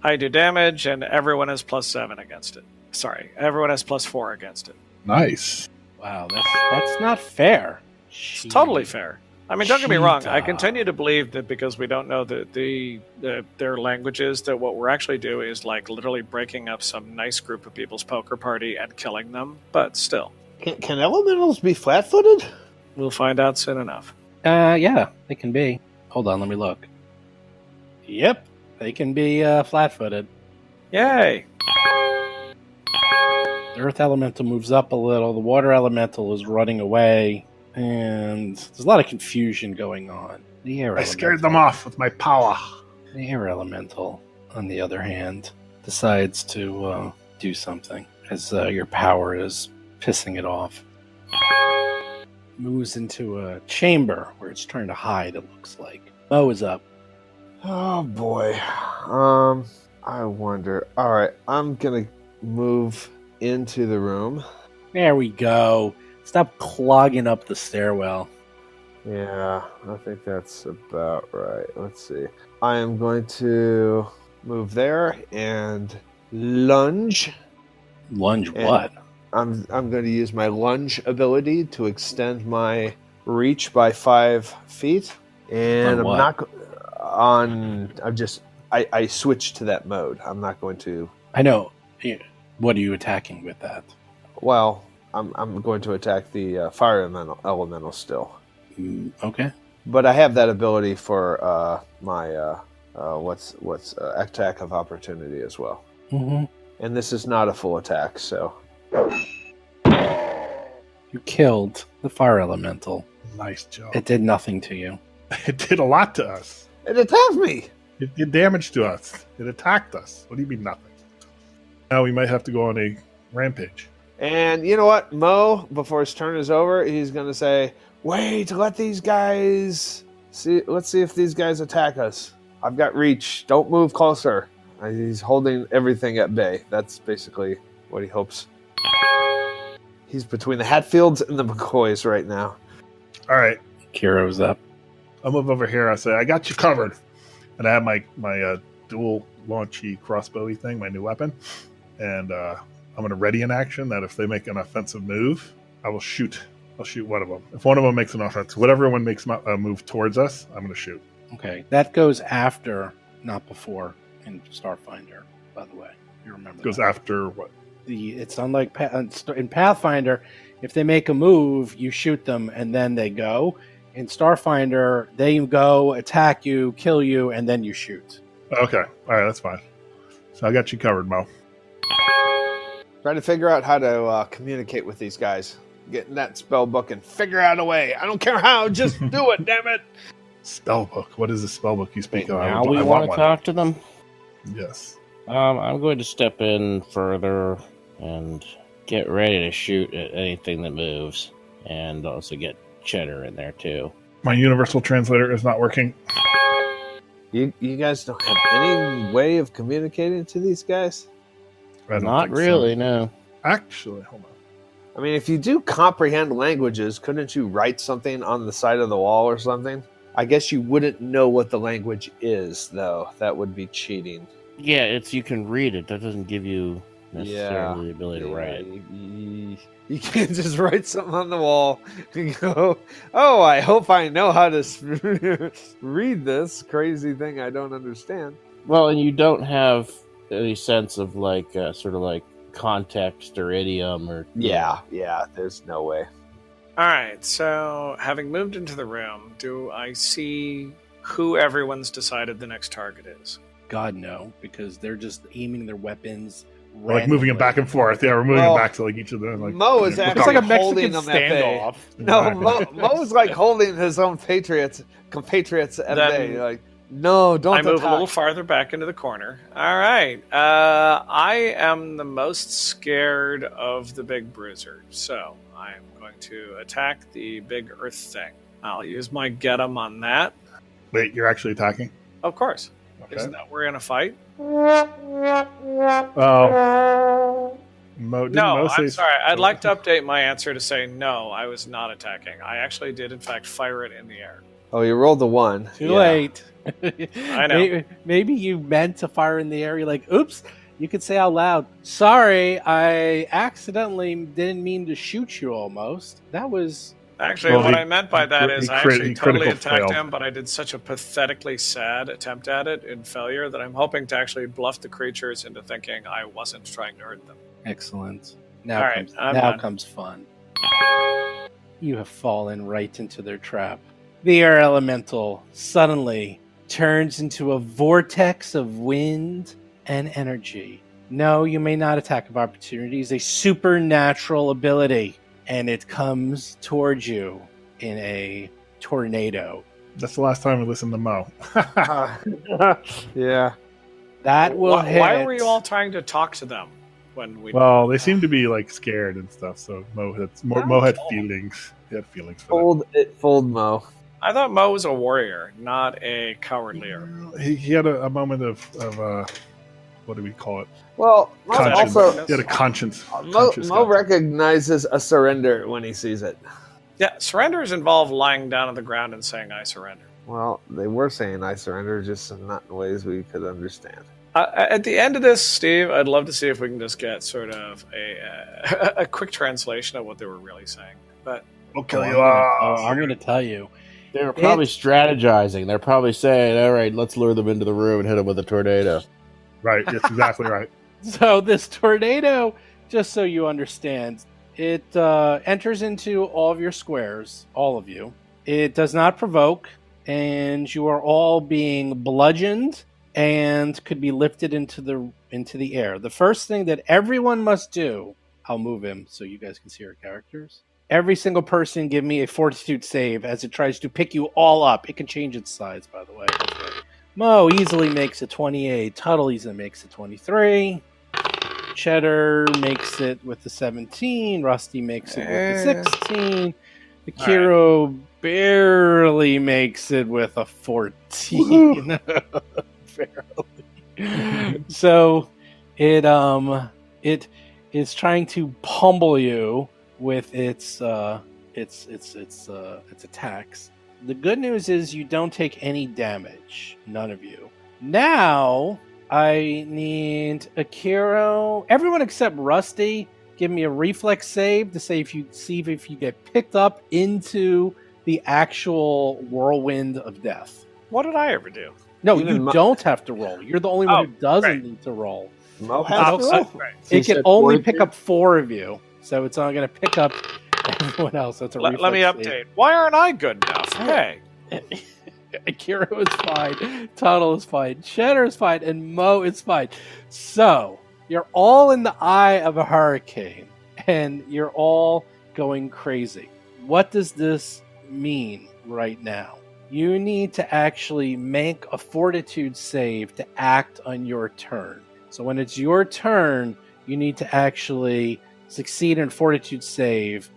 S4: I do damage, and everyone has +7 against it. Sorry, everyone has +4 against it.
S5: Nice.
S2: Wow, that's not fair.
S4: It's totally fair. I mean, don't get me wrong. I
S2: Cheetah.
S4: continue to believe that because we don't know their languages, that what we're actually doing is like literally breaking up some nice group of people's poker party and killing them. But still,
S3: Can elementals be flat-footed?
S4: we'll find out soon enough.
S2: Yeah, they can be. Hold on, let me look. Yep, they can be flat-footed.
S4: Yay!
S2: The earth elemental moves up a little. The water elemental is running away, and there's a lot of confusion going on. The air
S5: I scared them off with my power.
S2: The air elemental, on the other hand, decides to do something as your power is pissing it off. Moves into a chamber where it's trying to hide, it looks like. Mo is up.
S3: Oh boy. I wonder. All right, I'm gonna move into the room.
S2: There we go. Stop clogging up the stairwell.
S3: Yeah, I think that's about right. Let's see. I am going to move there and lunge.
S2: Lunge
S3: And-
S2: what?
S3: I'm going to use my lunge ability to extend my reach by 5 feet. And
S2: On
S3: I'm
S2: what?
S3: not on. I switched to that mode. I'm not going to.
S2: I know. What are you attacking with that?
S3: Well, I'm going to attack the fire elemental still.
S2: Okay.
S3: But I have that ability for my attack of opportunity as well.
S2: Mm-hmm.
S3: And this is not a full attack, so
S2: You killed the fire elemental.
S5: Nice job.
S2: It did nothing to you.
S5: It did a lot to us.
S3: it attacked me.
S5: It did damage to us. It attacked us. What do you mean nothing? Now we might have to go on a rampage.
S3: And you know what, Mo? Before his turn is over, he's going to say, "Wait, let these guys see. Let's see if these guys attack us. I've got reach. Don't move closer." He's holding everything at bay. That's basically what he hopes. He's between the Hatfields and the McCoys right now.
S5: All right.
S2: Kiro's up.
S5: I'll move over here. I say, I got you covered. And I have my dual launchy crossbowy thing, my new weapon. And I'm going to ready an action that if they make an offensive move, I will shoot. I'll shoot one of them. If one of them makes an offense, whatever one makes a move towards us, I'm going to shoot.
S2: Okay. That goes after, not before, in Starfinder, by the way. You remember
S5: It goes
S2: that.
S5: after what?
S2: It's unlike in Pathfinder, if they make a move, you shoot them and then they go. In Starfinder, they go, attack you, kill you, and then you shoot.
S5: Okay. All right, that's fine. So I got you covered, Mo.
S3: Try to figure out how to communicate with these guys. Get in that spell book and figure out a way. I don't care how, just do it, damn it.
S5: Spellbook. What is the spellbook you speak of?
S6: Now
S5: I
S6: we
S5: want
S6: want to
S5: one.
S6: talk to them.
S5: Yes.
S6: I'm going to step in further and get ready to shoot at anything that moves, and also get Cheddar in there too.
S5: My universal translator is not working.
S3: You guys don't have any way of communicating to these guys?
S5: I don't
S6: Not
S5: think so.
S6: really, no.
S5: Actually, hold on.
S3: I mean, if you do comprehend languages, couldn't you write something on the side of the wall or something? I guess you wouldn't know what the language is, though. That would be cheating.
S6: Yeah, you can read it. That doesn't give you necessarily the ability to write.
S3: You can't just write something on the wall and go, "Oh, I hope I know how to read this crazy thing I don't understand."
S6: Well, and you don't have any sense of sort of like context or idiom or
S3: Yeah, there's no way.
S4: All right, so having moved into the room, do I see who everyone's decided the next target is?
S2: God, no, because they're just aiming their weapons.
S5: We're like moving them back and forth. Yeah, we're moving
S3: Well,
S5: them back to like each of them. Like,
S3: Mo is
S2: Looks
S3: actually
S2: like a
S3: holding
S2: Mexican
S3: them at bay.
S2: standoff.
S3: No, Mo's like holding his own compatriots at
S4: Then
S3: bay. Like, no, don't
S4: I move
S3: attack.
S4: a little farther back into the corner. All right. I am the most scared of the big bruiser, so I'm going to attack the big earth thing. I'll use my get 'em on that.
S5: Wait, you're actually attacking?
S4: Of course.
S5: Okay.
S4: Isn't that we're in a fight?
S5: Oh. Mo, didn't
S4: No,
S5: Mo say
S4: I'm sorry. I'd like to update my answer to say no, I was not attacking. I actually did, in fact, fire it in the air.
S3: Oh, you rolled the 1.
S2: Too
S3: Yeah.
S2: late.
S4: I know.
S2: Maybe you meant to fire in the air. You're like, oops. You could say out loud, sorry, I accidentally didn't mean to shoot you almost. That was...
S4: Actually,
S5: Well,
S4: what
S5: he-
S4: I meant by that is
S5: he
S4: I
S5: crit-
S4: actually
S5: he
S4: totally
S5: critical
S4: attacked
S5: failed.
S4: him, but I did such a pathetically sad attempt at it in failure that I'm hoping to actually bluff the creatures into thinking I wasn't trying to hurt them.
S2: Excellent.
S4: All right, I'm
S2: now
S4: done.
S2: comes fun. You have fallen right into their trap. The air elemental suddenly turns into a vortex of wind and energy. No, you may not attack of opportunities. A supernatural ability. And it comes towards you in a tornado.
S5: That's the last time we listened to Mo.
S3: Yeah.
S2: That will hit.
S4: Why were you all trying to talk to them when we?
S5: Well, they seem to be like scared and stuff. So Mo had
S4: Oh.
S5: feelings. He had feelings for
S3: Fold Mo.
S4: I thought Mo was a warrior, not a coward leader.
S5: them. He had a moment of what do we call it?
S3: Well, Mo
S5: Conscience.
S3: also
S5: He had a conscience.
S3: Mo
S5: conscious conscience.
S3: recognizes a surrender when he sees it.
S4: Yeah, surrenders involve lying down on the ground and saying "I surrender."
S3: Well, they were saying I surrender, just not in ways we could understand.
S4: At the end of this, Steve, I'd love to see if we can just get sort of a quick translation of what they were really saying. But
S5: We'll kill you all.
S2: I'm going to tell you.
S6: They were probably strategizing. They're probably saying, all right, let's lure them into the room and hit them with a tornado.
S5: Right. That's exactly right.
S2: So this tornado, just so you understand, it enters into all of your squares, all of you. It does not provoke, and you are all being bludgeoned and could be lifted into the air. The first thing that everyone must do, I'll move him so you guys can see our characters. Every single person give me a fortitude save as it tries to pick you all up. It can change its size, by the way. Mo easily makes a 28. Tuttle easily makes a 23. Cheddar makes it with the 17. Rusty makes it with the 16. Akiro barely makes it with a 14. Barely. So it is trying to pummel you with its attacks. The good news is you don't take any damage. None of you. Now, I need Akiro. Everyone except Rusty, give me a reflex save to see if you get picked up into the actual whirlwind of death.
S4: what did I ever do?
S2: No,
S3: Even
S2: you
S3: Mo-
S2: don't have to roll. You're the only one who doesn't
S4: right.
S2: need to roll.
S3: Mo
S2: Oh,
S3: has to
S2: so-
S3: roll?
S2: It can only pick up 4 of you, so it's not going to pick up everyone else. That's a
S4: Let me
S2: reflex
S4: update. Why aren't I good enough? Hey,
S2: save. Akira is fine. Tuttle is fine. Cheddar is fine, and Mo is fine. So you're all in the eye of a hurricane, and you're all going crazy. What does this mean right now? You need to actually make a fortitude save to act on your turn. So when it's your turn, you need to actually succeed in fortitude save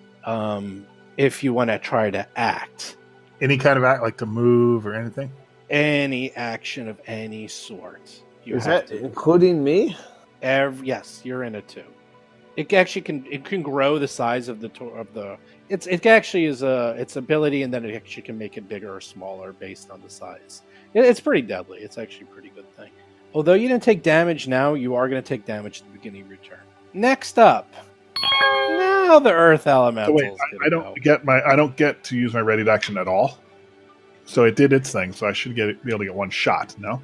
S2: if you want to try to act.
S5: Any kind of act, like to move or anything?
S2: Any action of any sort. You
S3: Is
S2: have
S3: that
S2: to.
S3: including me?
S2: Yes, you're in it too. It actually can grow the size of it actually is its ability, and then it actually can make it bigger or smaller based on the size. It's pretty deadly. It's actually a pretty good thing. Although you didn't take damage now, you are going to take damage at the beginning of your turn. Next up, now the Earth
S5: So
S2: Elementals.
S5: wait, I don't get to use my ready action at all. So it did its thing. So I should be able to get one shot. No.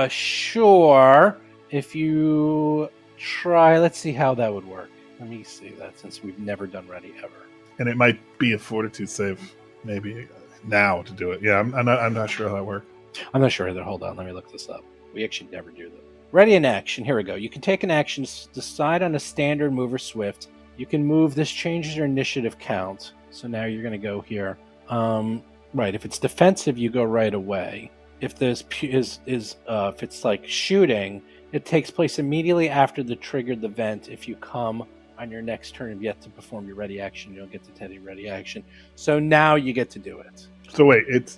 S2: Sure. If you try, let's see how that would work. Let me see that, since we've never done ready ever.
S5: And it might be a fortitude save, maybe now to do it. Yeah, I'm not sure how that works.
S2: I'm not sure either. Hold on, let me look this up. We actually never do that. Ready in action. Here we go. You can take an action, decide on a standard move or swift. You can move. This changes your initiative count. So now you're going to go here. Right. If it's defensive, you go right away. If this if it's like shooting, it takes place immediately after the triggered event. If you come on your next turn and yet to perform your ready action, you don't get to take ready action. So now you get to do it.
S5: So wait, it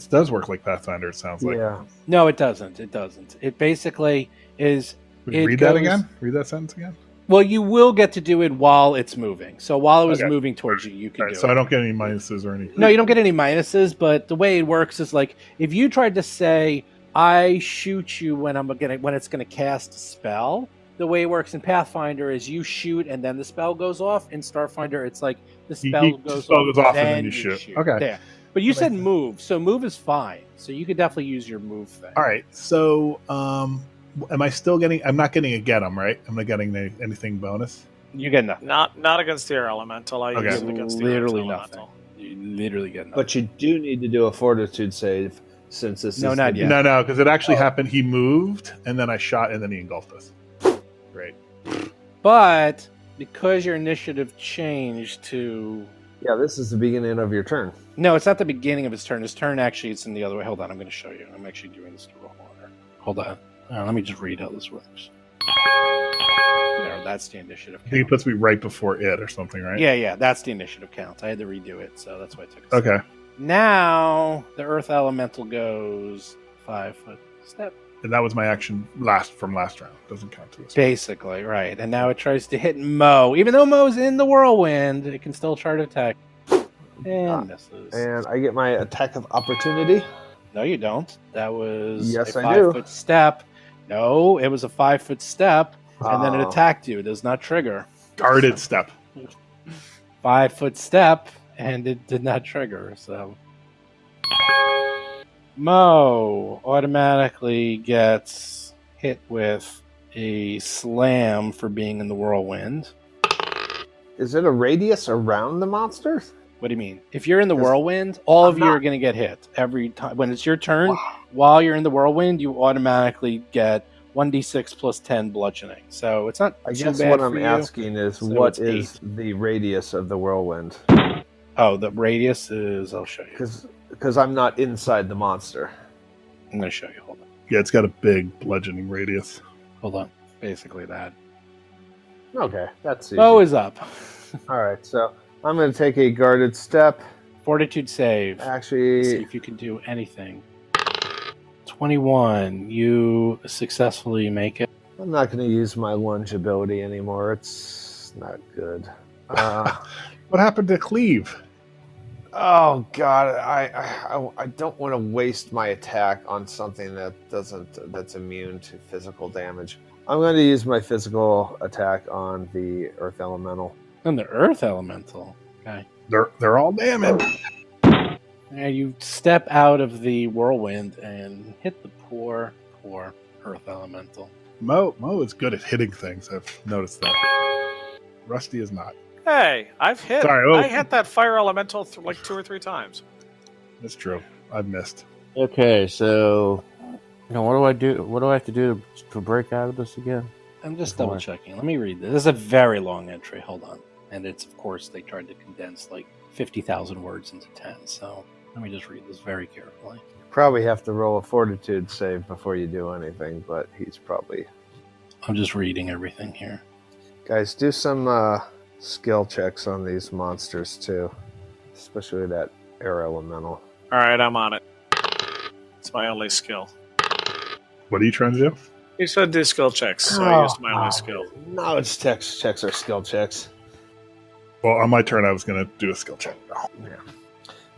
S5: does work like Pathfinder. It sounds like.
S3: Yeah.
S2: No, it doesn't. It doesn't. It basically is.
S5: Would
S2: It
S5: you read that
S2: goes-
S5: again? Read that sentence again.
S2: Well, you will get to do it while it's moving. So while it was
S5: Okay.
S2: moving towards you, you can
S5: All right,
S2: do
S5: so
S2: it.
S5: I don't get any minuses or anything.
S2: No, you don't get any minuses, but the way it works is like if you tried to say I shoot you when it's gonna cast a spell, the way it works in Pathfinder is you shoot and then the spell goes off. In Starfinder, it's like the spell goes off
S5: and then you shoot. Okay.
S2: Yeah. But you
S5: That
S2: said
S5: makes sense.
S2: move, so move is fine. So you could definitely use your move thing.
S5: All right. So, am I still getting? I'm not getting a get 'em, right? I'm not getting anything bonus.
S2: You get nothing.
S4: Not against the air elemental. I
S5: Okay.
S4: use it against the
S2: Literally
S4: earth
S2: nothing.
S4: elemental.
S2: You literally get nothing.
S3: But you do need to do a fortitude save since this
S2: No,
S3: is
S2: not
S3: the-
S2: yet.
S5: No, because it actually happened. He moved, and then I shot, and then he engulfed us. Great.
S2: But because your initiative changed to
S3: Yeah, this is the beginning of your turn.
S2: no, it's not the beginning of his turn. His turn actually is in the other way. Hold on, I'm going to show you. I'm actually doing this to roll order. Hold on. Let me just read how this works. There, that's the initiative
S5: I think it
S2: count.
S5: puts me right before it or something, right?
S2: Yeah, that's the initiative count. I had to redo it, so that's why I took it.
S5: Okay.
S2: Now the Earth Elemental goes 5 foot step.
S5: And that was my action from last round. Doesn't count to this.
S2: Basically, right. And now it tries to hit Mo. Even though Mo's in the whirlwind, it can still try to attack. And misses.
S3: And I get my attack of opportunity.
S2: No, you don't. That was
S3: Yes,
S2: a
S3: I do.
S2: 5-foot step. No, it was a 5-foot step, and then it
S3: Oh.
S2: attacked you. It does not trigger.
S5: Guarded step.
S2: 5-foot step, and it did not trigger. So Mo automatically gets hit with a slam for being in the whirlwind.
S3: Is it a radius around the monster?
S2: What do you mean? If you're in the
S3: 'Cause
S2: whirlwind, all of
S3: I'm
S2: you
S3: not-
S2: are going to get hit every time. When it's your turn, while you're in the whirlwind, you automatically get 1d6 plus 10 bludgeoning. So it's not
S3: I
S2: too
S3: guess
S2: bad
S3: what
S2: for
S3: I'm
S2: you.
S3: asking is
S2: So
S3: what
S2: it's
S3: is the radius of the whirlwind?
S2: Oh, the radius is... I'll show you.
S3: Because I'm not inside the monster.
S2: I'm going to show you. Hold on.
S5: Yeah, it's got a big bludgeoning radius.
S2: Hold on. Basically that.
S3: Okay, that's easy.
S2: Mo is up.
S3: All right, so I'm going to take a guarded step.
S2: Fortitude save. See
S3: Actually,
S2: if you can do anything. 21. You successfully make it.
S3: I'm not going to use my lunge ability anymore. It's not good.
S5: What happened to cleave?
S3: Oh God, I don't want to waste my attack on something that's immune to physical damage. I'm going to use my physical attack on the Earth Elemental.
S2: And the Earth Elemental. Okay.
S5: They're all damaged.
S2: And you step out of the whirlwind and hit the poor Earth Elemental.
S5: Mo is good at hitting things. I've noticed that. Rusty is not.
S4: Hey, I've hit.
S5: Sorry, oh.
S4: I hit that fire elemental like 2 or 3 times.
S5: That's true. I've missed.
S6: Okay, so what do I do? What do I have to do to break out of this again?
S2: I'm just
S6: Before.
S2: double checking. Let me read this. This is a very long entry. Hold on. And it's, of course, they tried to condense like 50,000 words into 10. So let me just read this very carefully.
S3: Probably have to roll a fortitude save before you do anything, but he's probably...
S2: I'm just reading everything here.
S3: Guys, do some skill checks on these monsters too, especially that air elemental.
S4: All right, I'm on it. It's my only skill.
S5: What are you trying to do?
S4: You said do skill checks, so I used my only skill.
S3: No, it's checks or skill checks.
S5: Well, on my turn, I was going to do a skill check.
S3: Yeah.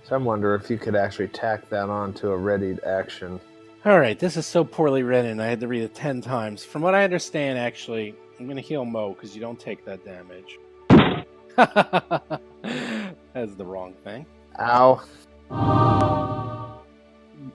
S3: So I wonder if you could actually tack that on to a readied action.
S2: All right, this is so poorly written. I had to read it 10 times. From what I understand, actually, I'm going to heal Mo because you don't take that damage. That's the wrong thing.
S3: Ow.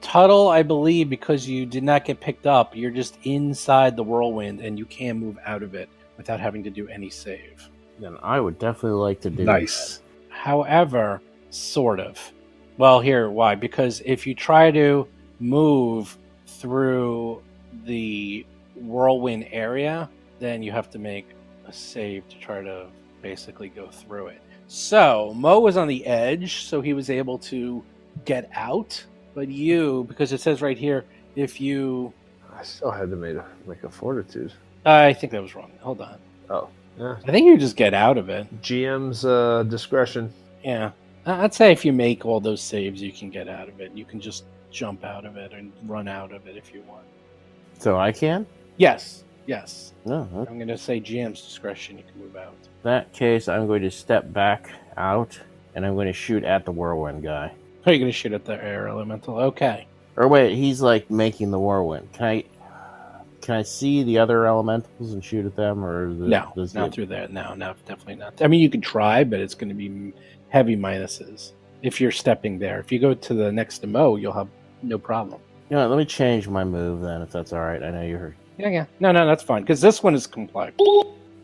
S2: Tuttle, I believe, because you did not get picked up, you're just inside the whirlwind and you can't move out of it without having to do any save.
S6: Then I would definitely like to do
S5: Nice.
S2: However, sort of. Well, here, why? Because if you try to move through the whirlwind area, then you have to make a save to try to basically go through it. So, Mo was on the edge, so he was able to get out. But you, because it says right here, if you...
S3: I still had to make a fortitude.
S2: I think that was wrong. Hold on.
S3: Oh, yeah.
S2: I think you just get out of it.
S3: GM's discretion.
S2: Yeah. I'd say if you make all those saves, you can get out of it. You can just jump out of it and run out of it if you want.
S6: So I can?
S2: Yes. Yes.
S6: No,
S2: I'm going to say GM's discretion. You can move out.
S6: in that case, I'm going to step back out, and I'm going to shoot at the whirlwind guy.
S2: Oh, you're going to shoot at the air elemental. Okay.
S6: Or wait, he's like making the whirlwind. Can I see the other elementals and shoot at them, or
S2: No, not through there. No, definitely not. I mean, you can try, but it's going to be heavy minuses if you're stepping there. If you go to the next demo, you'll have no problem.
S6: You know, let me change my move then, if that's all right. I know you heard.
S2: Yeah. No, that's fine because this one is complex.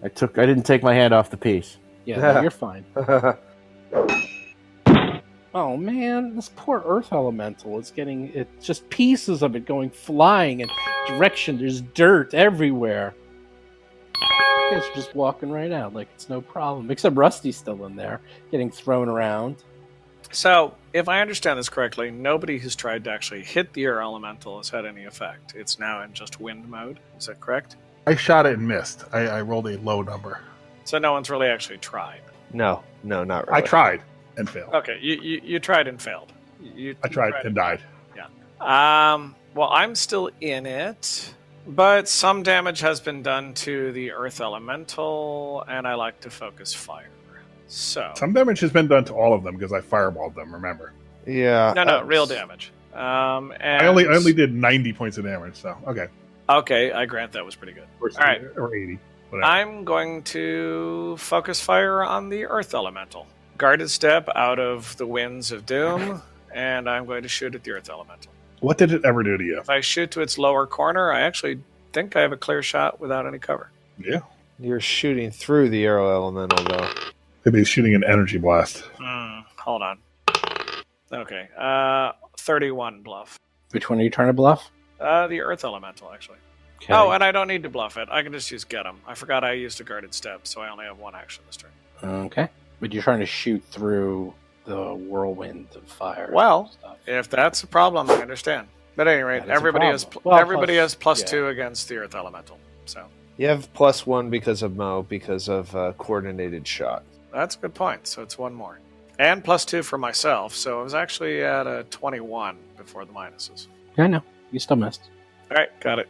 S6: I didn't take my hand off the piece.
S2: Yeah, no, you're fine. Oh man, this poor Earth Elemental is getting just pieces of it going flying in direction. There's dirt everywhere. It's just walking right out like it's no problem. Except Rusty's still in there, getting thrown around.
S4: So, if I understand this correctly, nobody who's tried to actually hit the air elemental has had any effect. It's now in just wind mode. Is that correct?
S5: I shot it and missed. I rolled a low number.
S4: So no one's really actually tried.
S3: No, not really.
S5: I tried and failed.
S4: Okay, you tried and failed.
S5: I tried and died.
S4: Well, I'm still in it, but some damage has been done to the Earth Elemental, and I like to focus fire. So
S5: Some damage has been done to all of them because I fireballed them, remember.
S3: Yeah.
S4: no, real damage. And
S5: I only did 90 points of damage, so okay.
S4: Okay, I grant that was pretty good.
S5: Or,
S4: All right.
S5: Or 80. Whatever.
S4: I'm going to focus fire on the Earth Elemental. Guarded step out of the winds of doom, and I'm going to shoot at the Earth Elemental.
S5: What did it ever do to you?
S4: If I shoot to its lower corner, I actually think I have a clear shot without any cover.
S5: Yeah.
S3: You're shooting through the arrow elemental, though.
S5: Maybe he's shooting an energy blast.
S4: Hold on. Okay, 31 bluff.
S2: Which one are you trying to bluff?
S4: The Earth Elemental, actually.
S2: Okay.
S4: Oh, and I don't need to bluff it. I can just use Get 'em. I forgot I used a guarded step, so I only have one action this turn.
S2: Okay. But you're trying to shoot through the whirlwind of fire.
S4: Well,
S2: and stuff.
S4: if that's a problem, I understand. But at any rate,
S2: That is a
S4: everybody
S2: problem.
S4: has plus
S2: yeah.
S4: 2 against the Earth Elemental. So
S3: You have +1 because of Mo, because of coordinated shot.
S4: that's a good point. So it's one more. And plus 2 for myself, so I was actually at a 21 before the minuses.
S2: Yeah, no, you still missed.
S4: All right, got it.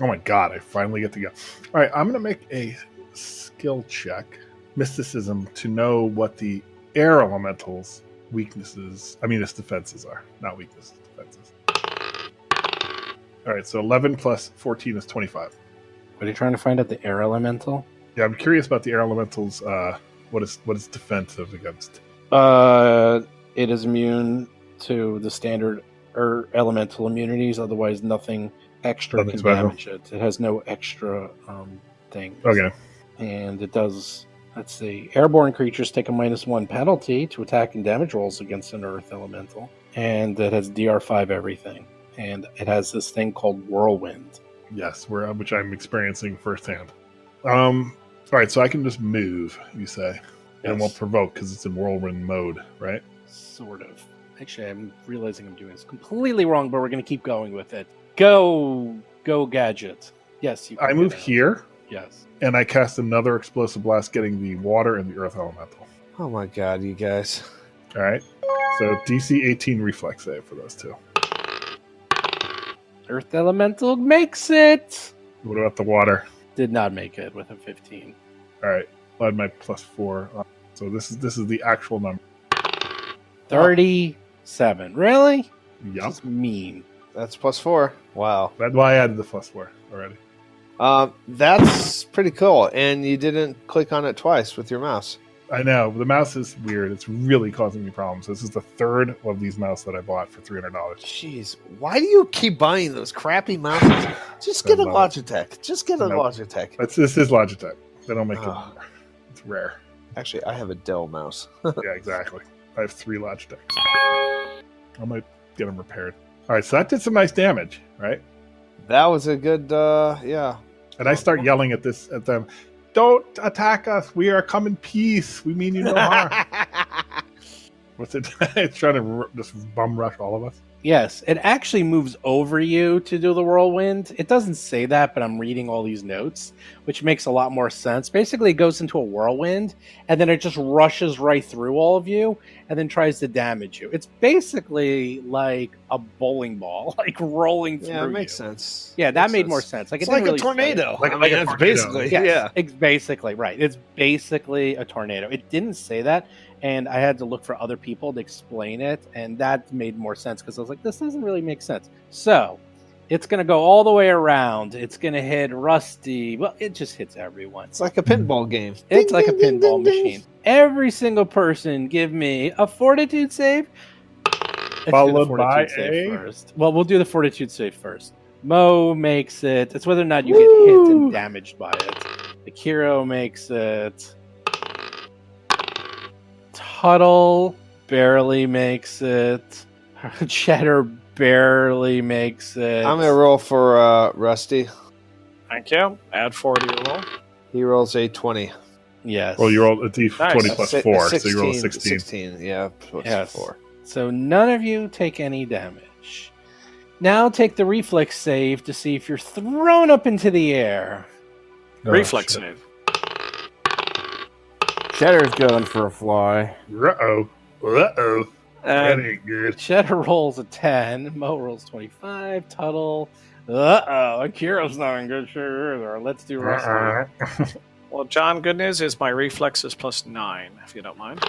S5: Oh my god, I finally get to go. All right, I'm going to make a skill check, mysticism, to know what the air elementals' weaknesses, its defenses are. Not weaknesses, defenses. All right, so 11 plus 14 is 25.
S2: What are you trying to find out? The air elemental?
S5: Yeah, I'm curious about the air elementals. What is defensive against?
S2: It is immune to the standard elemental immunities. Otherwise, nothing extra
S5: Nothing
S2: can
S5: special.
S2: damage it. It has no extra things.
S5: Okay.
S2: And it does. Let's see. Airborne creatures take a -1 penalty to attack and damage rolls against an Earth elemental, and it has DR5 everything. And it has this thing called Whirlwind.
S5: Yes, which I'm experiencing firsthand. All right, so I can just move, you say, and won't provoke because it's in whirlwind mode, right?
S2: Sort of. Actually, I'm realizing I'm doing this completely wrong, but we're going to keep going with it. Go, Gadget. Yes, you can
S5: I
S2: do
S5: move
S2: that.
S5: here,
S2: Yes.
S5: and I cast another explosive blast, getting the water and the earth elemental.
S3: Oh my god, you guys.
S5: All right, so DC 18 reflex save for those two.
S2: Earth Elemental makes it!
S5: What about the water?
S2: Did not make it with a 15.
S5: All right, I'll add my +4. So this is the actual number.
S2: 37. Really?
S5: Yup.
S2: That's mean.
S3: That's +4. Wow.
S5: That's why I added the +4 already.
S3: That's pretty cool. And you didn't click on it twice with your mouse.
S5: I know the mouse is weird. It's really causing me problems. This is the third of these mouse that I bought for $300.
S3: Jeez, why do you keep buying those crappy mouses? Just get a
S5: I love
S3: Logitech. Just get a
S5: Nope.
S3: Logitech.
S5: This is Logitech. They don't make it.
S3: Oh.
S5: It's rare.
S3: Actually, I have a Dell mouse.
S5: Yeah, exactly. I have 3 Logitechs. I might get them repaired. All right, so that did some nice damage, right?
S3: That was a good, yeah.
S5: And I start yelling at them. Don't attack us. We are come in peace. We mean you no harm. What's it? It's trying to just bum rush all of us.
S2: Yes, it actually moves over you to do the whirlwind. It doesn't say that, but I'm reading all these notes. which makes a lot more sense. Basically, it goes into a whirlwind, and then it just rushes right through all of you, and then tries to damage you. It's basically like a bowling ball, like rolling through.
S3: Yeah, it makes
S2: you.
S3: sense.
S2: Yeah, that
S3: Makes
S2: made
S3: sense.
S2: more sense. Like
S3: It's
S2: it
S3: like
S2: didn't
S3: a
S2: really say
S3: tornado.
S2: it.
S5: Like
S3: I
S5: a
S3: mean, that's
S5: tornado.
S3: basically
S2: Yes,
S3: yeah.
S2: it's basically right. It's basically a tornado. It didn't say that, and I had to look for other people to explain it, and that made more sense because I was like, this doesn't really make sense. So it's going to go all the way around. It's going to hit Rusty. Well, it just hits everyone.
S3: It's like a pinball game.
S2: It's
S3: Ding,
S2: like a
S3: ding, ding,
S2: pinball
S3: ding, ding.
S2: machine. Every single person give me a fortitude save. Let's do the
S5: Followed
S2: fortitude
S5: by
S2: save
S5: a-
S2: first. Well, we'll do the fortitude save first. Mo makes it. It's whether or not you get hit and
S3: Woo!
S2: damaged by it. Akiro makes it. Tuttle barely makes it. Cheddar barely makes it.
S3: I'm gonna roll for Rusty.
S4: Thank you. Add 4 to your roll.
S3: He rolls a 20.
S2: Yes.
S5: Well, you roll a D20
S4: Nice.
S5: plus
S3: Si-
S5: 4, so you roll a 16.
S3: 16, yeah, plus
S2: Yes.
S3: 4.
S2: So none of you take any damage. Now take the reflex save to see if you're thrown up into the air.
S5: Oh,
S4: Reflex
S5: shit.
S4: save.
S6: Cheddar's going for a fly.
S5: Uh-oh. Uh-oh. That
S4: And
S5: ain't good.
S2: Cheddar rolls a 10. Mo rolls 25. Tuttle. Uh-oh. Akiro's not in good shape either. Let's do Rusty.
S4: well, John, good news is my reflex is plus 9, if you don't mind.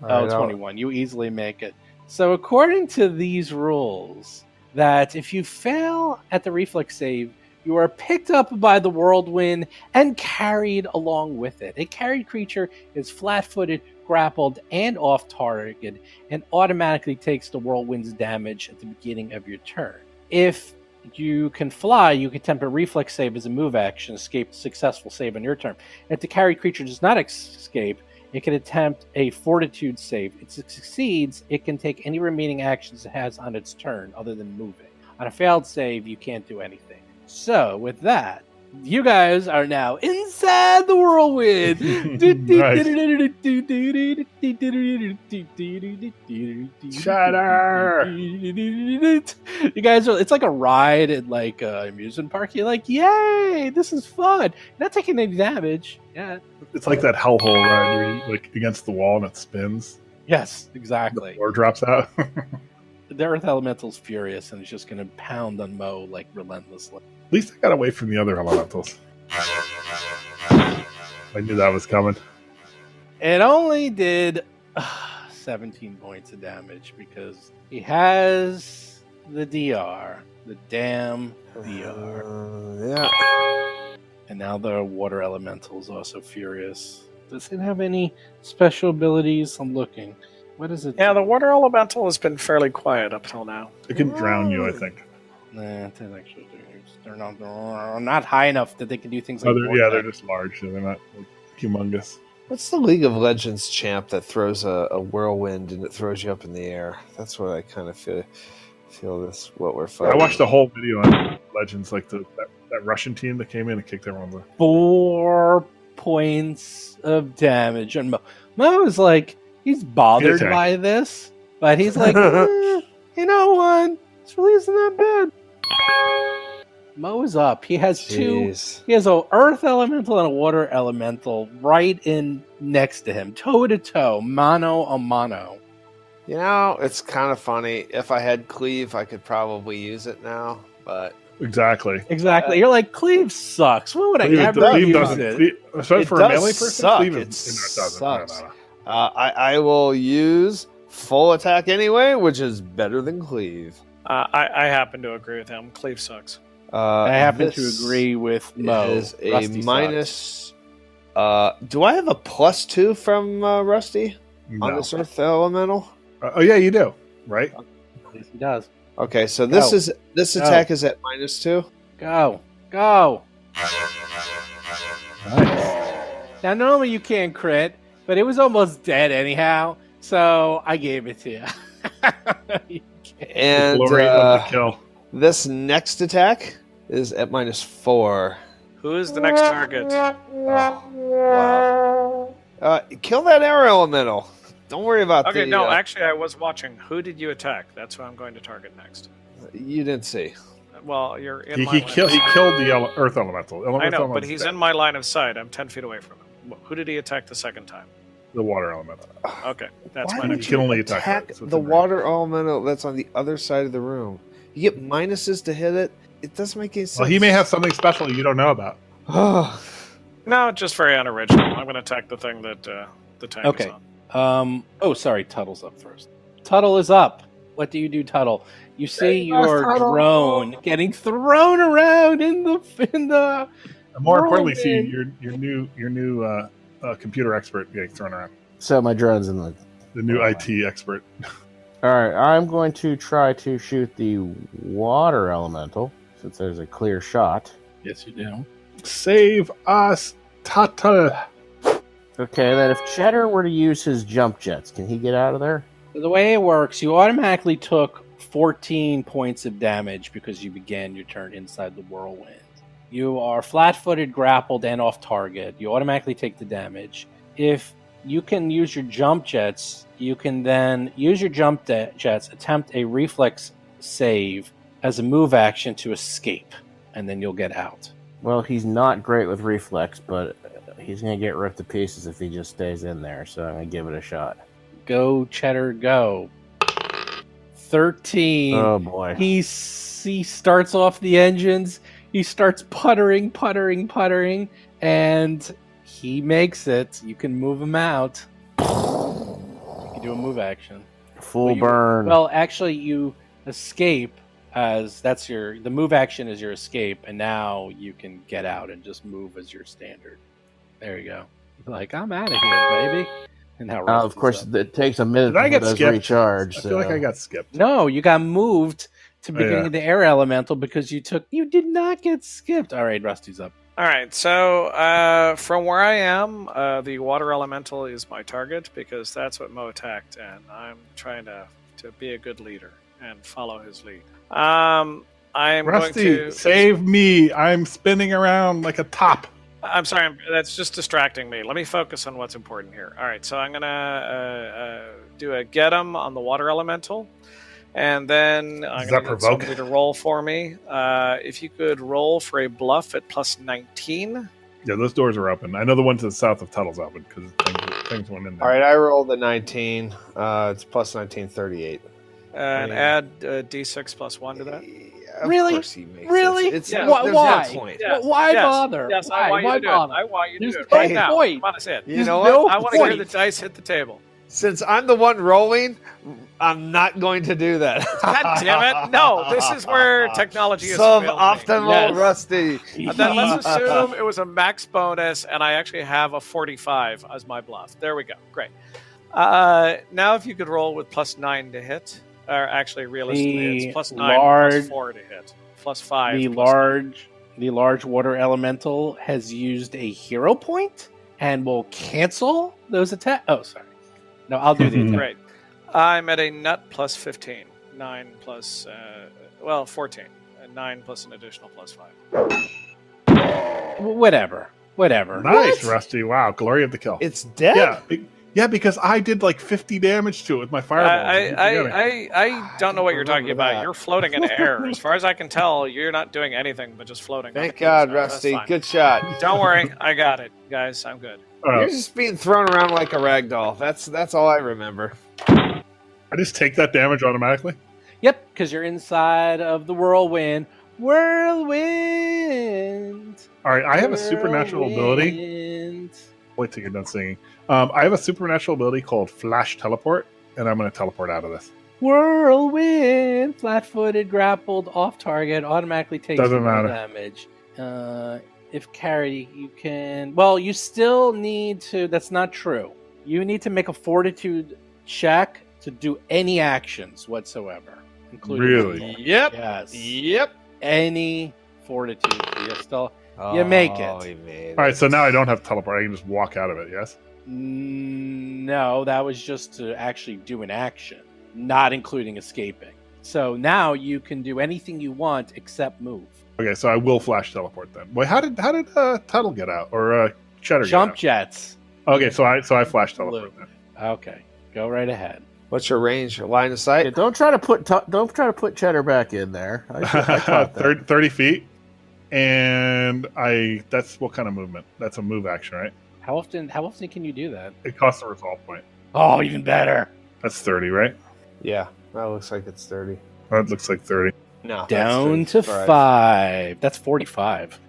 S2: Oh, 21. You easily make it. So according to these rules, that if you fail at the reflex save, you are picked up by the whirlwind and carried along with it. A carried creature is flat-footed, grappled, and off-target, and automatically takes the whirlwind's damage at the beginning of your turn. If you can fly, you can attempt a reflex save as a move action, escape successful save on your turn. If the carried creature does not escape, it can attempt a fortitude save. If it succeeds, it can take any remaining actions it has on its turn other than moving. On a failed save, you can't do anything. So, with that, you guys are now inside the whirlwind.
S5: Cheddar!
S2: You guys are, it's like a ride at like an amusement park. You're like, yay, this is fun. You're not taking any damage. Yeah.
S5: It's like that hellhole ride where you like against the wall and it spins.
S2: Yes,
S5: The
S2: exactly.
S5: floor drops out.
S2: The Earth Elemental's furious and is just going to pound on Mo like relentlessly.
S5: At least I got away from the other elementals. I knew that was coming.
S2: It only did 17 points of damage because he has the DR, the damn DR.
S3: Yeah.
S2: And now the Water Elemental is also furious. Does it have any special abilities? I'm looking. What is it?
S4: Yeah, the water elemental has been fairly quiet up till now.
S5: It can drown you, I think.
S2: Nah, it doesn't actually do it. They're not high enough that they can do things like
S5: Oh, they're
S2: vortex.
S5: just large. So they're not like, humongous.
S3: What's the League of Legends champ that throws a whirlwind and it throws you up in the air? That's what I kind of feel this what we're fighting.
S5: I watched the whole video on Legends, like that Russian team that came in and kicked everyone's butt.
S2: 4 points of damage. And Mo is like, he's bothered
S5: Okay.
S2: by this, but he's like, you know what? It's really isn't that bad. Mo is up. He has two.
S3: Jeez.
S2: He has a earth elemental and a water elemental right in next to him, toe to toe, mano a mano.
S3: You know, it's kind of funny. If I had cleave, I could probably use it now, but
S5: Exactly.
S2: Exactly. You're like, cleave sucks. When would I
S5: Cleave,
S2: ever
S5: cleave
S2: use
S5: doesn't.
S2: it?
S5: Cleave, especially
S3: It
S5: for a
S3: does
S5: melee person,
S3: suck.
S5: cleave
S3: It
S5: is, no, it doesn't.
S3: sucks.
S5: No.
S3: I will use full attack anyway, which is better than cleave.
S4: I happen to agree with him. Cleave sucks.
S2: I happen to
S3: this
S2: agree with Mo.
S3: Is a
S2: Rusty sucks.
S3: minus. Do I have a +2 from Rusty on
S5: No.
S3: this Earth Elemental?
S5: Oh yeah, you do. Right?
S2: Yes, he does.
S3: Okay, so this
S2: Go.
S3: is this
S2: Go.
S3: attack is at -2.
S2: Go. Go. Now, normally you can't crit, but it was almost dead anyhow, so I gave it to you. You can't.
S3: And
S5: Glory of the kill.
S3: this next attack is at -4.
S4: Who is the next target?
S3: Wow. Kill that air elemental. Don't worry about
S4: Okay,
S3: the.
S4: no, actually, I was watching. Who did you attack? That's who I'm going to target next.
S3: You didn't see.
S4: Well, you're in
S5: He
S4: my line
S5: killed
S4: of sight.
S5: the Earth Elemental.
S4: I know, but
S5: Elemental's
S4: he's
S5: dead.
S4: in my line of sight. I'm 10 feet away from him. Who did he attack the second time?
S5: The Water Elemental.
S4: Okay, that's
S3: Why
S4: my
S3: would
S4: next
S5: You can
S3: you
S5: only attack
S3: attack
S5: that, so it's
S3: the
S5: in range.
S3: water elemental that's on the other side of the room? You get minuses to hit it. It doesn't make any sense.
S5: Well, he may have something special you don't know about.
S4: No, just very unoriginal. I'm going to attack the thing that the tank
S2: Okay.
S4: is on.
S2: Oh, sorry. Tuttle's up first. Tuttle is up. What do you do, Tuttle? You see your drone getting thrown around in the
S5: And more importantly, see
S2: whirlwind.
S5: your new computer expert getting thrown around.
S6: So my drone's in the.
S5: The new IT expert.
S6: All right, I'm going to try to shoot the water elemental since there's a clear shot.
S2: Yes, you do.
S5: Save us, Tuttle.
S6: Okay, then if Cheddar were to use his jump jets, can he get out of there?
S2: The way it works, you automatically took 14 points of damage because you began your turn inside the whirlwind. You are flat-footed, grappled, and off target. You automatically take the damage. If you can use your jump jets, you can then use your jump jets, attempt a reflex save as a move action to escape, and then you'll get out.
S6: Well, he's not great with reflex, but he's going to get ripped to pieces if he just stays in there, so I'm going to give it a shot.
S2: Go, Cheddar, go. 13.
S6: Oh, boy.
S2: He starts off the engines. He starts puttering, and he makes it. You can move him out. You can do a move action.
S6: Full burn.
S2: Well, actually, you escape as the move action is your escape, and now you can get out and just move as your standard. There you go. Like, I'm out of here, baby. And now
S6: Of course, it takes a minute
S5: Did I
S6: for
S5: get
S6: those
S5: skipped?
S6: recharge.
S5: I feel like I got skipped.
S2: No, you got moved to beginning
S5: yeah.
S2: of the air elemental because you did not get skipped. All right, Rusty's up.
S4: All right, so from where I am, the water elemental is my target because that's what Mo attacked, and I'm trying to be a good leader and follow his lead. I'm
S5: Rusty,
S4: going to
S5: save me. I'm spinning around like a top.
S4: I'm sorry, that's just distracting me. Let me focus on what's important here. All right, so I'm gonna do a get 'em on the water elemental, and then I'm
S5: Does
S4: gonna
S5: that
S4: get
S5: provoke?
S4: somebody to roll for me. If you could roll for a bluff at plus 19.
S5: Yeah, those doors are open. I know the one to the south of Tuttle's open because things went in there.
S3: All right, I rolled a 19. It's plus 19, 38.
S4: And
S3: Yeah.
S4: add d6 plus 1 to that.
S3: Of
S2: Really?
S3: course he makes
S2: Really?
S3: it. It's
S4: Yeah.
S3: there's
S2: Why?
S3: no point.
S4: Yes,
S2: Why
S4: yes,
S2: bother?
S4: Yes,
S2: Why?
S4: I want you
S2: Why
S4: to do
S2: bother?
S4: it. I want you to
S2: There's
S4: do it
S2: no
S4: right now.
S2: point.
S4: Come on, say it.
S3: You know
S2: There's
S3: what?
S2: no
S4: I want to hear
S2: point.
S4: the dice hit the table.
S3: Since I'm the one rolling, I'm not going to do that.
S4: God damn it! No, this is where technology is.
S3: Suboptimal
S2: Yes.
S3: Rusty.
S4: Then let's assume it was a max bonus, and I actually have a 45 as my bluff. There we go. Great. Now, if you could roll with plus 9 to hit, or actually, realistically, it's plus 9 plus 4 to hit, plus 5.
S2: The
S4: plus
S2: large water elemental has used a hero point and will cancel those attacks. Oh, sorry. No, I'll do the
S4: 9.
S2: attack.
S4: Great. I'm at a nut plus 15. 9 plus, 14. 9 plus an additional plus 5.
S2: Whatever.
S5: Nice, Rusty. Wow, glory of the kill.
S3: It's dead?
S5: Yeah, because I did like 50 damage to it with my fireball.
S4: I don't know what you're talking
S3: remember
S4: about.
S3: that.
S4: You're floating in air. As far as I can tell, you're not doing anything but just floating.
S3: Thank God, Rusty. Good shot.
S4: Don't worry, I got it, guys. I'm good.
S3: You're just being thrown around like a rag doll. That's all I remember.
S5: I just take that damage automatically.
S2: Yep, because you're inside of the whirlwind. Whirlwind.
S5: All right, I have a supernatural ability.
S2: Whirlwind.
S5: Wait till you're done singing. I have a supernatural ability called Flash Teleport, and I'm going to teleport out of this.
S2: Whirlwind, flat-footed, grappled, off target, automatically takes
S5: Doesn't
S2: no
S5: matter.
S2: damage. If carried, you can. Well, you still need to. That's not true. You need to make a fortitude check to do any actions whatsoever, including.
S5: Really?
S3: Yep.
S2: Yes.
S3: Yep.
S2: Any fortitude. You still. You make it.
S3: He made
S5: All right, so now I don't have to teleport. I can just walk out of it, yes?
S2: No, that was just to actually do an action, not including escaping. So now you can do anything you want except move.
S5: Okay, so I will Flash Teleport then. Wait, how did Tuttle get out? Or Cheddar
S2: Jump
S5: get
S2: jets.
S5: out? Okay, so I Flash Teleport
S2: Loop.
S5: then.
S2: Okay, go right ahead.
S3: What's your range? Your line of sight?
S6: Yeah, don't try to put Cheddar back in there. I caught that.
S5: 30 feet. And that's what kind of movement? That's a move action, right?
S2: How often can you do that?
S5: It costs a resolve point.
S2: Oh, even better.
S5: That's 30, right?
S3: Yeah, that looks like it's 30.
S5: That looks like 30.
S3: No,
S2: Down to
S3: 35.
S2: 5. That's 45.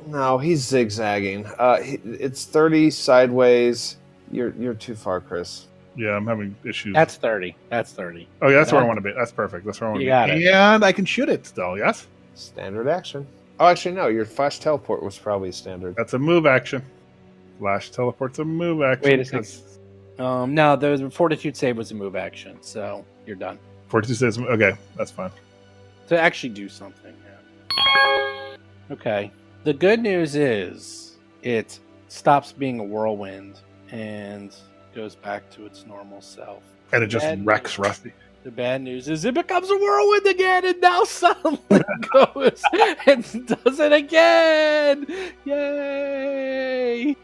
S3: No, he's zigzagging. It's 30 sideways. You're too far, Chris.
S5: Yeah, I'm having issues.
S2: That's 30. That's 30.
S5: Oh, yeah, that's where I want to be. That's perfect. That's where I want to
S2: You
S5: be.
S2: got it.
S5: And I can shoot it still, yes?
S3: Standard action. Oh, actually, no. Your flash teleport was probably standard.
S5: That's a move action. Flash teleport's a move action.
S2: Wait a second. No, the fortitude save was a move action, so you're done.
S5: 42 says, okay, that's fine.
S2: To actually do something. Yeah. Okay. The good news is it stops being a whirlwind and goes back to its normal self.
S5: And it just
S2: Bad
S5: wrecks
S2: news.
S5: Rusty.
S2: The bad news is it becomes a whirlwind again and now suddenly goes and does it again. Yay!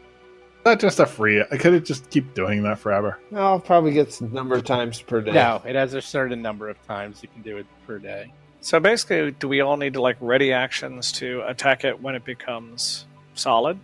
S5: Not just a free. I could just keep doing that forever.
S3: No, probably gets a number of times per day.
S2: No, it has a certain number of times you can do it per day.
S4: So basically, do we all need to like ready actions to attack it when it becomes solid?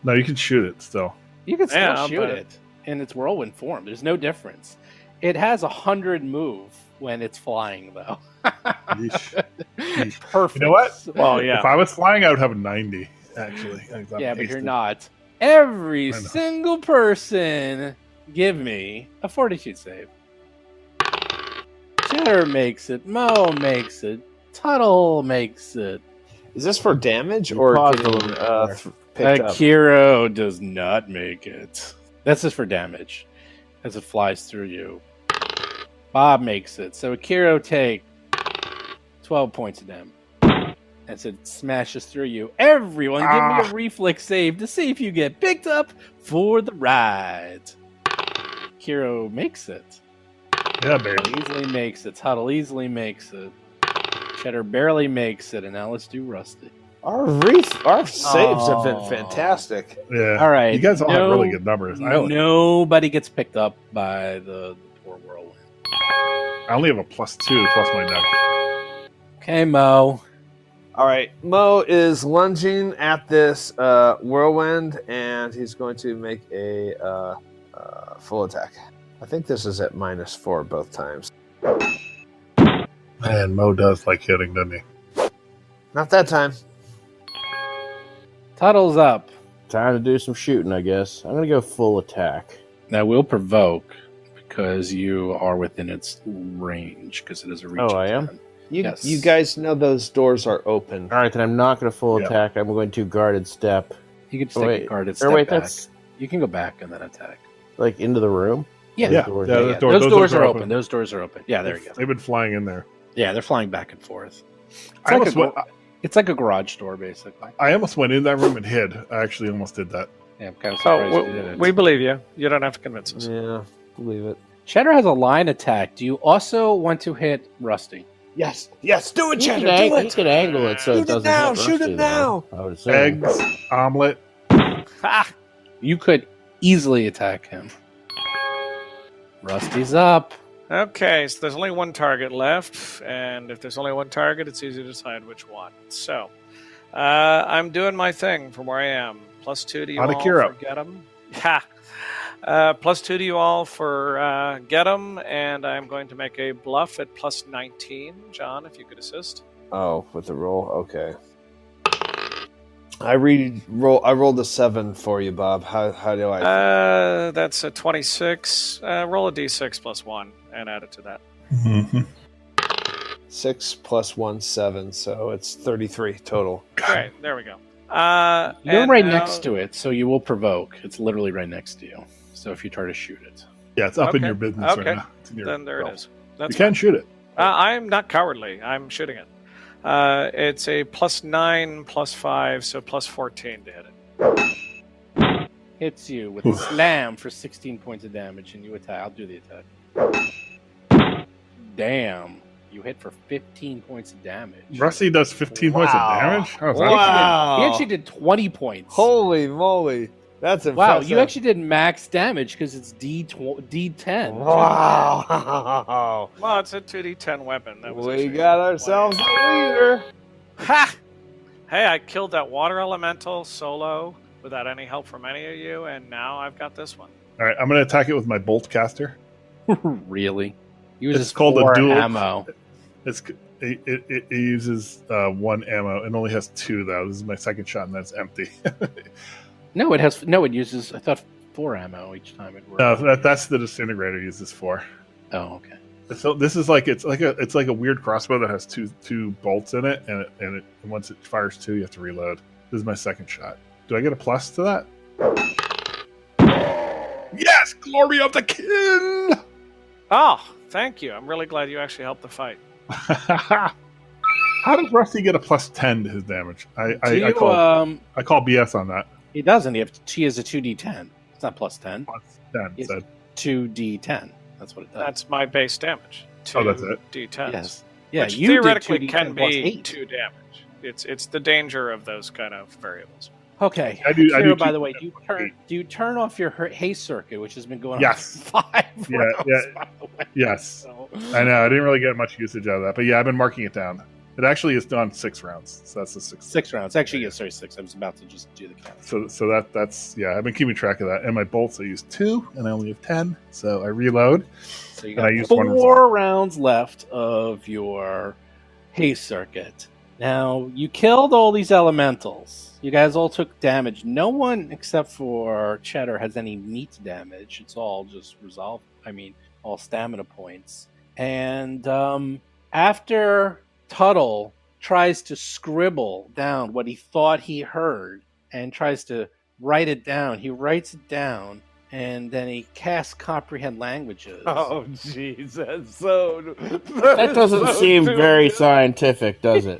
S5: No, you can shoot it still.
S2: You can still
S4: Yeah,
S2: shoot
S4: but-
S2: it in its whirlwind form. There's no difference. It has 100 move when it's flying, though.
S5: Yeesh. Yeesh.
S2: Perfect.
S5: You know what?
S4: Well, yeah.
S5: If I was flying, I would have a 90, actually.
S2: Yeah, but you're not. Every
S5: I know.
S2: single person, give me a fortitude save. Cheddar makes it. Mo makes it. Tuttle makes it.
S3: Is this for damage
S6: You
S3: or
S6: paused a
S3: getting
S6: little bit there.
S3: picked up?
S2: Akiro does not make it. That's just for damage as it flies through you. Bob makes it. So Akiro take 12 points of damage as it smashes through you. Everyone give me a reflex save to see if you get picked up for the ride. Akiro makes it.
S5: Yeah, baby.
S2: Easily makes it. Tuttle easily makes it. Cheddar barely makes it. And now let's do Rusty.
S3: Our saves have been
S2: Aw.
S3: fantastic.
S5: Yeah.
S2: All right.
S5: You guys all have really good numbers.
S2: Nobody gets picked up by the poor whirlwind.
S5: I only have a +2 plus my deck.
S2: Okay, Mo.
S3: All right, Mo is lunging at this whirlwind, and he's going to make a full attack. I think this is at -4 both times.
S5: Man, Mo does like hitting, doesn't he?
S3: Not that time.
S2: Tuttle's up.
S6: Time to do some shooting, I guess. I'm gonna go full attack.
S2: That will provoke because you are within its range because it is a reach.
S6: Oh, I am?
S2: turn.
S3: You
S2: Yes.
S3: you guys know those doors are open.
S6: All right, then I'm not gonna full
S5: Yeah.
S6: attack. I'm going to guarded step,
S2: You can just
S6: Oh,
S2: take
S6: wait.
S2: a guarded
S6: or
S2: step
S6: wait,
S2: back.
S6: that's
S2: You can go back and then attack.
S6: like into the room.
S2: Yeah,
S5: Yeah,
S6: doors
S5: yeah,
S6: are-
S5: those
S2: those doors are
S5: open.
S2: open. Those doors are open. Yeah, there you go.
S5: They've been flying in there.
S2: Yeah, they're flying back and forth. It's
S5: I
S2: like,
S5: almost, went,
S2: it's like a garage door, basically.
S5: I almost went in that room and hid. I actually almost did that.
S2: Yeah, I'm kind of surprised you
S4: Oh,
S2: didn't.
S4: we believe you. You don't have to convince us.
S3: Yeah, believe it.
S2: Cheddar has a line attack. Do you also want to hit Rusty?
S3: Yes, do it,
S6: You
S3: Cheddar,
S6: can,
S3: do
S6: you
S3: it.
S6: can angle it so
S3: Shoot
S6: it
S3: it
S6: doesn't
S3: now,
S6: hit
S3: shoot
S6: Rusty,
S3: it
S6: though,
S3: now.
S6: I would assume.
S5: Eggs, omelet.
S4: Ha!
S2: You could easily attack him. Rusty's up.
S4: Okay, so there's only one target left, and if there's only one target, it's easy to decide which one. So, I'm doing my thing from where I am. +2 to you all
S5: Akira.
S4: for get 'em. Ha! +2 to you all for get 'em, and I'm going to make a bluff at +19. John, if you could assist.
S3: Oh, with the roll, okay. I rolled a 7 for you, Bob. How do I?
S4: That's a 26. Roll a d6 +1 and add it to that.
S5: Mm-hmm.
S3: 6 + 1, 7, so it's 33 total.
S4: Great, there we go.
S2: You're
S4: and
S2: right
S4: now-
S2: next to it, so you will provoke. It's literally right next to you. So if you try to shoot it.
S5: Yeah, it's up in
S4: Okay.
S5: your business
S4: Okay.
S5: right now. It's in your
S4: Then there it
S5: belt.
S4: is.
S5: You
S4: That's
S5: can shoot it.
S4: I'm not cowardly. I'm shooting it. It's a +9 +5, so +14 to hit it.
S2: Hits you with a slam for 16 points of damage, and you attack. I'll do the attack. Damn. You hit for 15 points of damage.
S5: Rusty does 15 points of
S3: Wow.
S5: damage? How is
S2: He
S5: that?
S3: Wow.
S2: actually did 20 points.
S3: Holy moly! That's impressive.
S2: Wow, you actually did max damage because it's D10.
S3: Wow.
S4: Well, it's a 2d10 weapon. That was
S3: We
S4: actually
S3: got ourselves a leader.
S4: Ha! Hey, I killed that water elemental solo without any help from any of you, and now I've got this one.
S5: All right, I'm going to attack it with my bolt caster.
S2: Really? Uses
S5: It's called a
S2: 4
S5: dual
S2: ammo.
S5: It uses 1 ammo. It only has 2 though. This is my second shot, and that's empty.
S2: No, it uses, I thought, 4 ammo each time it works.
S5: No, that's the disintegrator uses 4.
S2: Oh, okay.
S5: So this is like it's like a weird crossbow that has two bolts in it, and once it fires 2, you have to reload. This is my second shot. Do I get a plus to that? Yes, glory of the kin.
S4: Oh, thank you. I'm really glad you actually helped the fight.
S5: How does Rusty get a plus 10 to his damage? I call BS on that.
S2: He doesn't. He has a 2d10. It's not plus 10.
S5: Plus 10
S2: It's
S5: said.
S2: 2d10. That's what it does.
S4: That's my base damage.
S5: Oh, that's it?
S4: D10s.
S2: Yes. Yeah,
S4: Which
S2: you did
S4: theoretically
S2: 2d10
S4: can
S2: plus
S4: be
S2: 8.
S4: 2 damage. It's the danger of those kind of variables.
S2: Okay.
S5: I do
S2: Kira, by
S5: 2d10
S2: the way, do you turn off your haste circuit, which has been going
S5: Yes.
S2: on for 5
S5: Yeah,
S2: rounds,
S5: yeah.
S2: by the way.
S5: Yes.
S2: So,
S5: I know. I didn't really get much usage out of that, but yeah, I've been marking it down. It actually is done 6 rounds, so that's the 6th.
S2: 6 rounds. Actually, yeah, sorry, 6. I was about to just do the count.
S5: So that's yeah. I've been keeping track of that. And my bolts, I use 2, and I only have 10, so I reload.
S2: So you
S5: And I
S2: got
S5: used 1
S2: 4 rounds left of your haste circuit. Now, you killed all these elementals. You guys all took damage. No one except for Cheddar has any meat damage. It's all just resolve. All stamina points. And after Tuttle tries to scribble down what he thought he heard and tries to write it down, he writes it down. And then he casts comprehend languages.
S3: Oh, jeez, that's so.
S6: That doesn't seem very scientific, does it?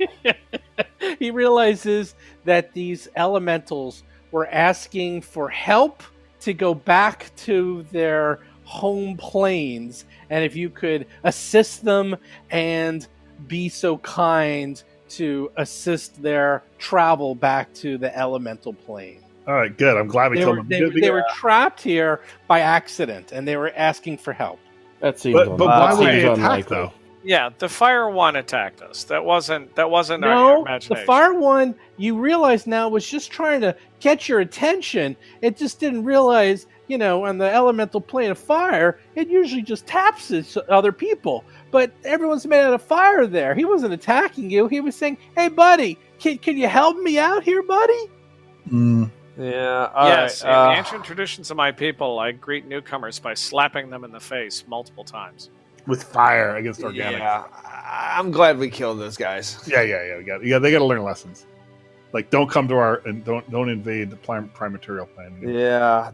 S2: He realizes that these elementals were asking for help to go back to their home planes, and if you could assist them and be so kind to assist their travel back to the elemental plane.
S5: All right, good. I'm glad we killed them.
S2: They were trapped here by accident, and they were asking for help.
S6: That seems
S5: But why would they attack
S6: unlikely.
S5: though?
S4: Yeah, the fire one attacked us. That wasn't our
S2: No,
S4: imagination.
S2: the fire one, you realize now, was just trying to get your attention. It just didn't realize, on the elemental plane of fire, it usually just taps other people. But everyone's made out of fire there. He wasn't attacking you. He was saying, hey, buddy, can you help me out here, buddy?
S3: Yeah.
S4: Yes,
S3: All right,
S4: in the ancient traditions of my people, I greet newcomers by slapping them in the face multiple times.
S5: With fire against organic.
S3: Yeah, I'm glad we killed those guys.
S5: Yeah. They got to learn lessons. Like, don't come to our and don't invade the prime material plan.
S3: Yeah.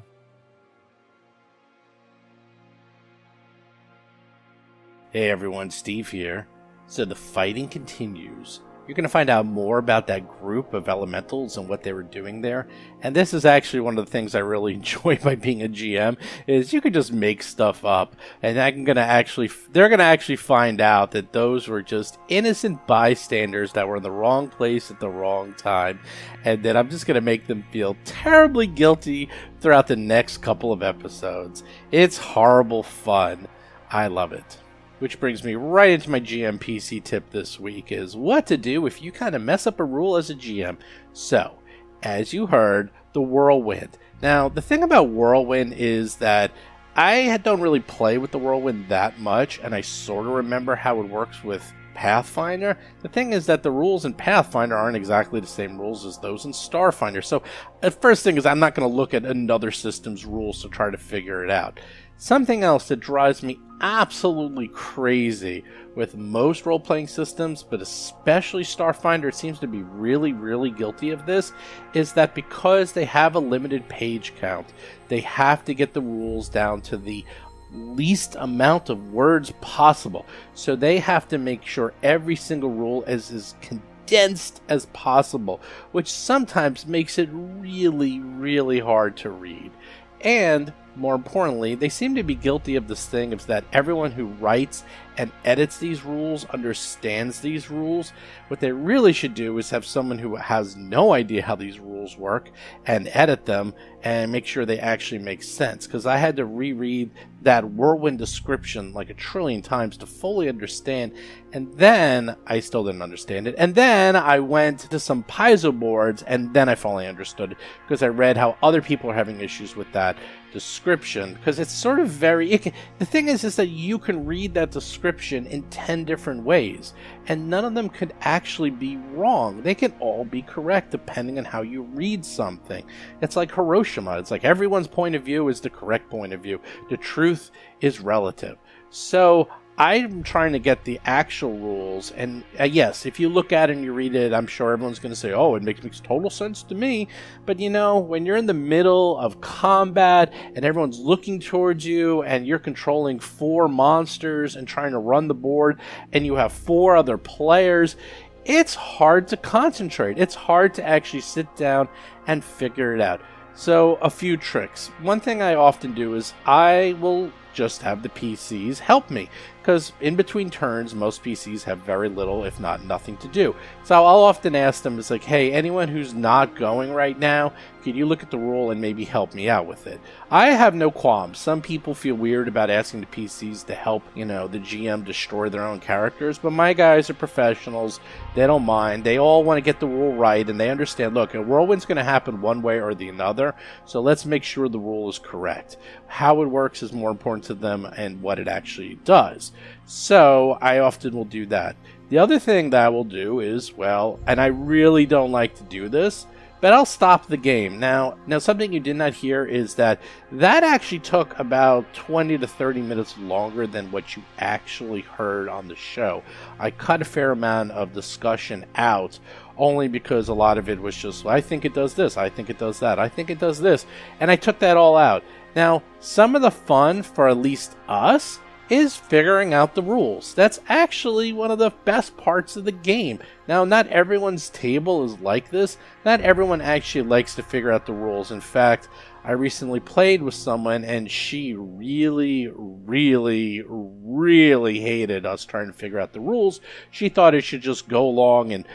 S2: Hey everyone, Steve here. So the fighting continues. You're going to find out more about that group of elementals and what they were doing there. And this is actually one of the things I really enjoy by being a GM, is you could just make stuff up. And they're going to actually find out that those were just innocent bystanders that were in the wrong place at the wrong time. And then I'm just going to make them feel terribly guilty throughout the next couple of episodes. It's horrible fun. I love it. Which brings me right into my GM PC tip this week, is what to do if you kind of mess up a rule as a GM. So, as you heard, the Whirlwind. Now, the thing about Whirlwind is that I don't really play with the Whirlwind that much, and I sort of remember how it works with Pathfinder. The thing is that the rules in Pathfinder aren't exactly the same rules as those in Starfinder. So, the first thing is I'm not going to look at another system's rules to try to figure it out. Something else that drives me absolutely crazy with most role-playing systems, but especially Starfinder, it seems to be really, really guilty of this, is that because they have a limited page count, they have to get the rules down to the least amount of words possible. So they have to make sure every single rule is as condensed as possible, which sometimes makes it really, really hard to read. And more importantly, they seem to be guilty of this thing of that everyone who writes and edits these rules, understands these rules. What they really should do is have someone who has no idea how these rules work and edit them and make sure they actually make sense. Because I had to reread that whirlwind description like a trillion times to fully understand, and then I still didn't understand it. And then I went to some Paizo boards, and then I finally understood it because I read how other people are having issues with that description, because it's sort of the thing is that you can read that description in 10 different ways, and none of them could actually be wrong. They can all be correct depending on how you read something. It's like Hiroshima. It's like everyone's point of view is the correct point of view. The truth is relative. So I'm trying to get the actual rules, and yes, if you look at it and you read it, I'm sure everyone's going to say, oh, it makes total sense to me. But when you're in the middle of combat and everyone's looking towards you and you're controlling 4 monsters and trying to run the board and you have 4 other players, it's hard to concentrate. It's hard to actually sit down and figure it out. So a few tricks. One thing I often do is I will just have the PCs help me, because in between turns most PCs have very little, if not nothing, to do. So I'll often ask them, it's like, hey, anyone who's not going right now, could you look at the rule and maybe help me out with it? I have no qualms. Some people feel weird about asking the PCs to help, the GM destroy their own characters, but my guys are professionals. They don't mind. They all want to get the rule right, and they understand, look, a whirlwind's going to happen one way or the other, so let's make sure the rule is correct. How it works is more important to them and what it actually does. So I often will do that. The other thing that I will do is, and I really don't like to do this, but I'll stop the game. Now something you did not hear is that actually took about 20 to 30 minutes longer than what you actually heard on the show. I cut a fair amount of discussion out, only because a lot of it was just, I think it does this, I think it does that, I think it does this, and I took that all out. Now, some of the fun for at least us is figuring out the rules. That's actually one of the best parts of the game. Now, not everyone's table is like this. Not everyone actually likes to figure out the rules. In fact, I recently played with someone and she really, really, really hated us trying to figure out the rules. She thought it should just go along and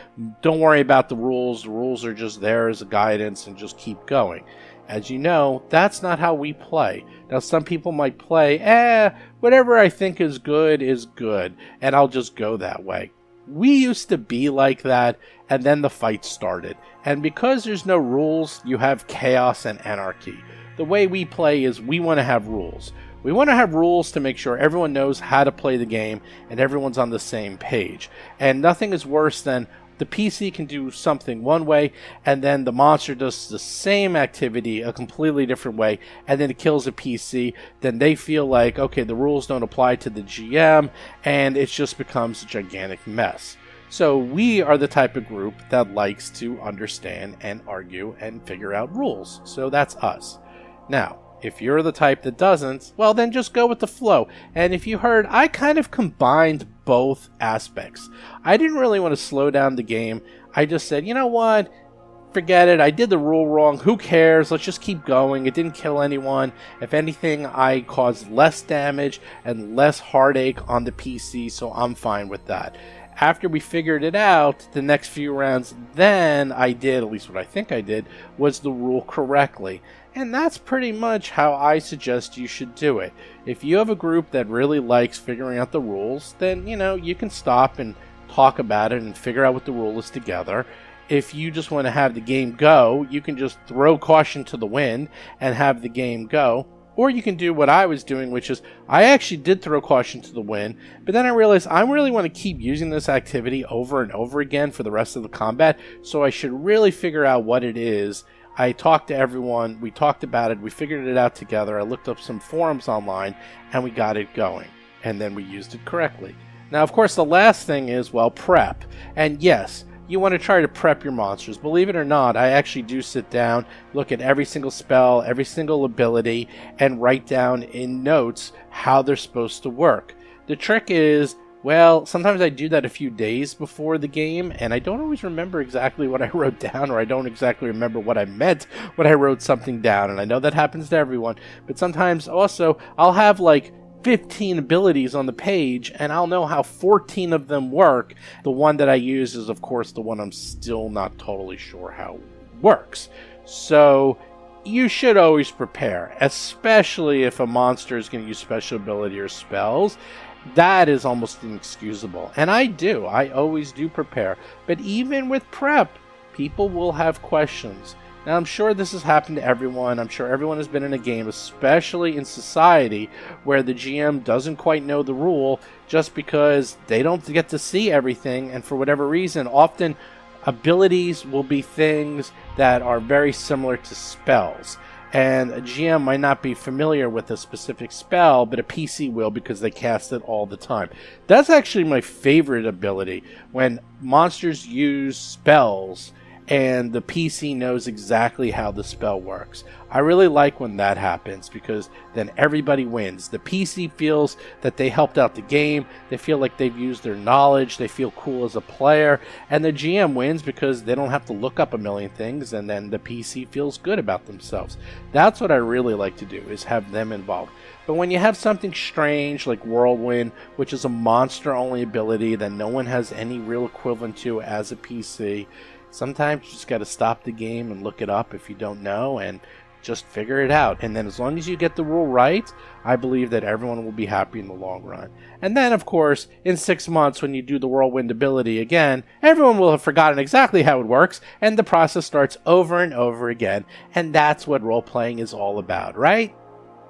S2: don't worry about the rules. The rules are just there as a guidance and just keep going. As you know, that's not how we play. Now, some people might play, whatever I think is good, and I'll just go that way. We used to be like that, and then the fight started. And because there's no rules, you have chaos and anarchy. The way we play is we want to have rules. We want to have rules to make sure everyone knows how to play the game and everyone's on the same page. And nothing is worse than the PC can do something one way, and then the monster does the same activity a completely different way, and then it kills a PC. Then they feel like, okay, the rules don't apply to the GM, and it just becomes a gigantic mess. So we are the type of group that likes to understand and argue and figure out rules. So that's us. Now, if you're the type that doesn't, well, then just go with the flow. And if you heard, I kind of combined both aspects. I didn't really want to slow down the game. I just said, you know what? Forget it. I did the rule wrong. Who cares? Let's just keep going. It didn't kill anyone. If anything, I caused less damage and less heartache on the PC, so I'm fine with that. After we figured it out, the next few rounds, then I did, at least what I think I did, was the rule correctly. And that's pretty much how I suggest you should do it. If you have a group that really likes figuring out the rules, then, you can stop and talk about it and figure out what the rule is together. If you just want to have the game go, you can just throw caution to the wind and have the game go. Or you can do what I was doing, which is I actually did throw caution to the wind, but then I realized I really want to keep using this activity over and over again for the rest of the combat, so I should really figure out what it is. I talked to everyone, we talked about it, we figured it out together, I looked up some forums online, and we got it going. And then we used it correctly. Now, of course, the last thing is, prep. And yes, you want to try to prep your monsters. Believe it or not, I actually do sit down, look at every single spell, every single ability, and write down in notes how they're supposed to work. The trick is, sometimes I do that a few days before the game, and I don't always remember exactly what I wrote down, or I don't exactly remember what I meant when I wrote something down, and I know that happens to everyone. But sometimes also, I'll have 15 abilities on the page, and I'll know how 14 of them work. The one that I use is, of course, the one I'm still not totally sure how works. So you should always prepare, especially if a monster is going to use special ability or spells. That is almost inexcusable. And I always do prepare. But even with prep, people will have questions. Now, I'm sure this has happened to everyone. I'm sure everyone has been in a game, especially in society, where the GM doesn't quite know the rule just because they don't get to see everything. And for whatever reason, often abilities will be things that are very similar to spells. And a GM might not be familiar with a specific spell, but a PC will because they cast it all the time. That's actually my favorite ability, when monsters use spells and the PC knows exactly how the spell works. I really like when that happens because then everybody wins. The PC feels that they helped out the game, they feel like they've used their knowledge, they feel cool as a player, and the GM wins because they don't have to look up a million things, and then the PC feels good about themselves. That's what I really like to do, is have them involved. But when you have something strange like Whirlwind, which is a monster-only ability that no one has any real equivalent to as a PC, sometimes you just got to stop the game and look it up if you don't know and just figure it out. And then as long as you get the rule right, I believe that everyone will be happy in the long run. And then, of course, in 6 months when you do the Whirlwind ability again, everyone will have forgotten exactly how it works, and the process starts over and over again. And that's what role-playing is all about, right?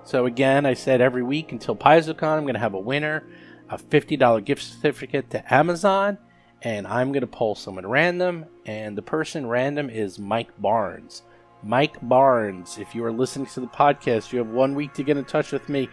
S2: So again, I said every week until PaizoCon, I'm going to have a winner, a $50 gift certificate to Amazon, and I'm going to poll someone random, and the person random is Mike Barnes. Mike Barnes, if you are listening to the podcast, you have 1 week to get in touch with me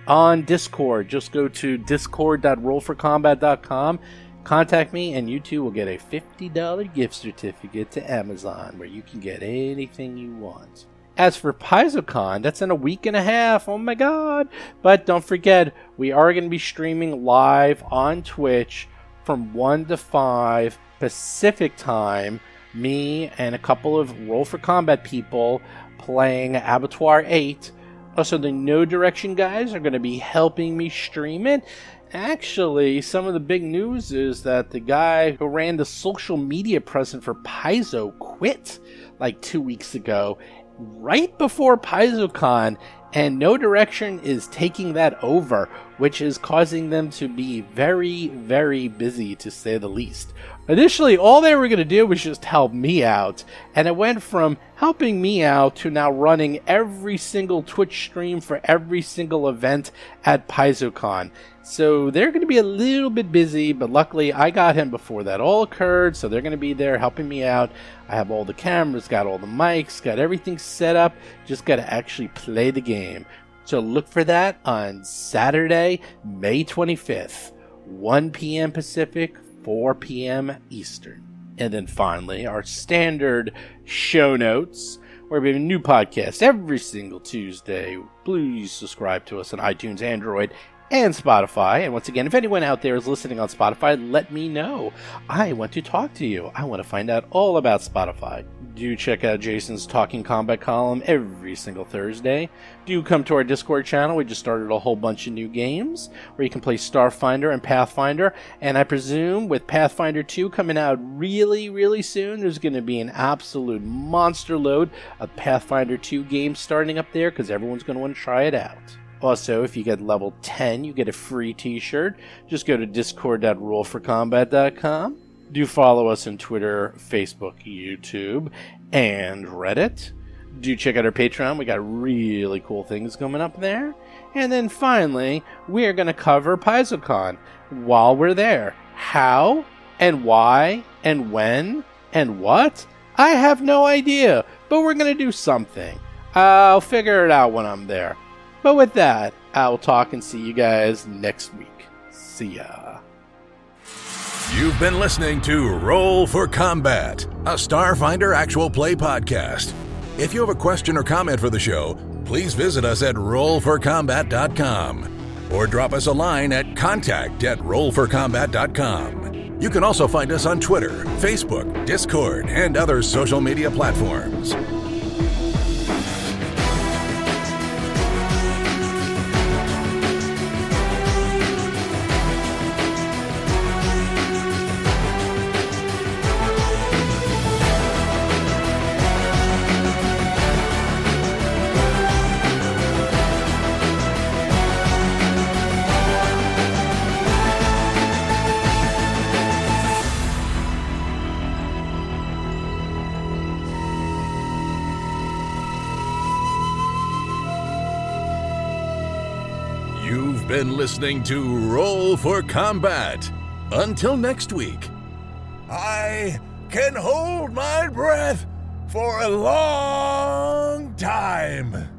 S2: on Discord. Just go to discord.rollforcombat.com, contact me, and you too will get a $50 gift certificate to Amazon, where you can get anything you want. As for PaizoCon, that's in a week and a half. Oh my god! But don't forget, we are going to be streaming live on Twitch from 1 to 5 Pacific time. Me and a couple of Roll for Combat people playing Abattoir 8. Also, the No Direction guys are going to be helping me stream it. Actually, some of the big news is that the guy who ran the social media presence for Paizo quit like 2 weeks ago, right before PaizoCon, and No Direction is taking that over, which is causing them to be very, very busy, to say the least. Initially, all they were going to do was just help me out, and it went from helping me out to now running every single Twitch stream for every single event at PaizoCon. So they're going to be a little bit busy, but luckily I got him before that all occurred, so they're going to be there helping me out. I have all the cameras, got all the mics, got everything set up, just got to actually play the game. So look for that on Saturday, May 25th, 1 p.m. Pacific, 4 p.m. Eastern. And then finally, our standard show notes, where we have a new podcast every single Tuesday. Please subscribe to us on iTunes, Android, and Spotify. And once again, if anyone out there is listening on Spotify, let me know. I want to talk to you. I want to find out all about Spotify. Do check out Jason's Talking Combat column every single Thursday. Do come to our Discord channel. We just started a whole bunch of new games where you can play Starfinder and Pathfinder. And I presume with Pathfinder 2 coming out really, really soon, there's going to be an absolute monster load of Pathfinder 2 games starting up there because everyone's going to want to try it out. Also, if you get level 10, you get a free t-shirt. Just go to discord.rollforcombat.com. Do follow us on Twitter, Facebook, YouTube, and Reddit. Do check out our Patreon. We got really cool things coming up there. And then finally, we are going to cover PaizoCon while we're there. How and why and when and what? I have no idea, but we're going to do something. I'll figure it out when I'm there. But with that, I'll talk and see you guys next week. See ya.
S1: You've been listening to Roll for Combat, a Starfinder actual play podcast. If you have a question or comment for the show, please visit us at rollforcombat.com or drop us a line at contact@rollforcombat.com. You can also find us on Twitter, Facebook, Discord, and other social media platforms. You've been listening to Roll for Combat. Until next week.
S7: I can hold my breath for a long time.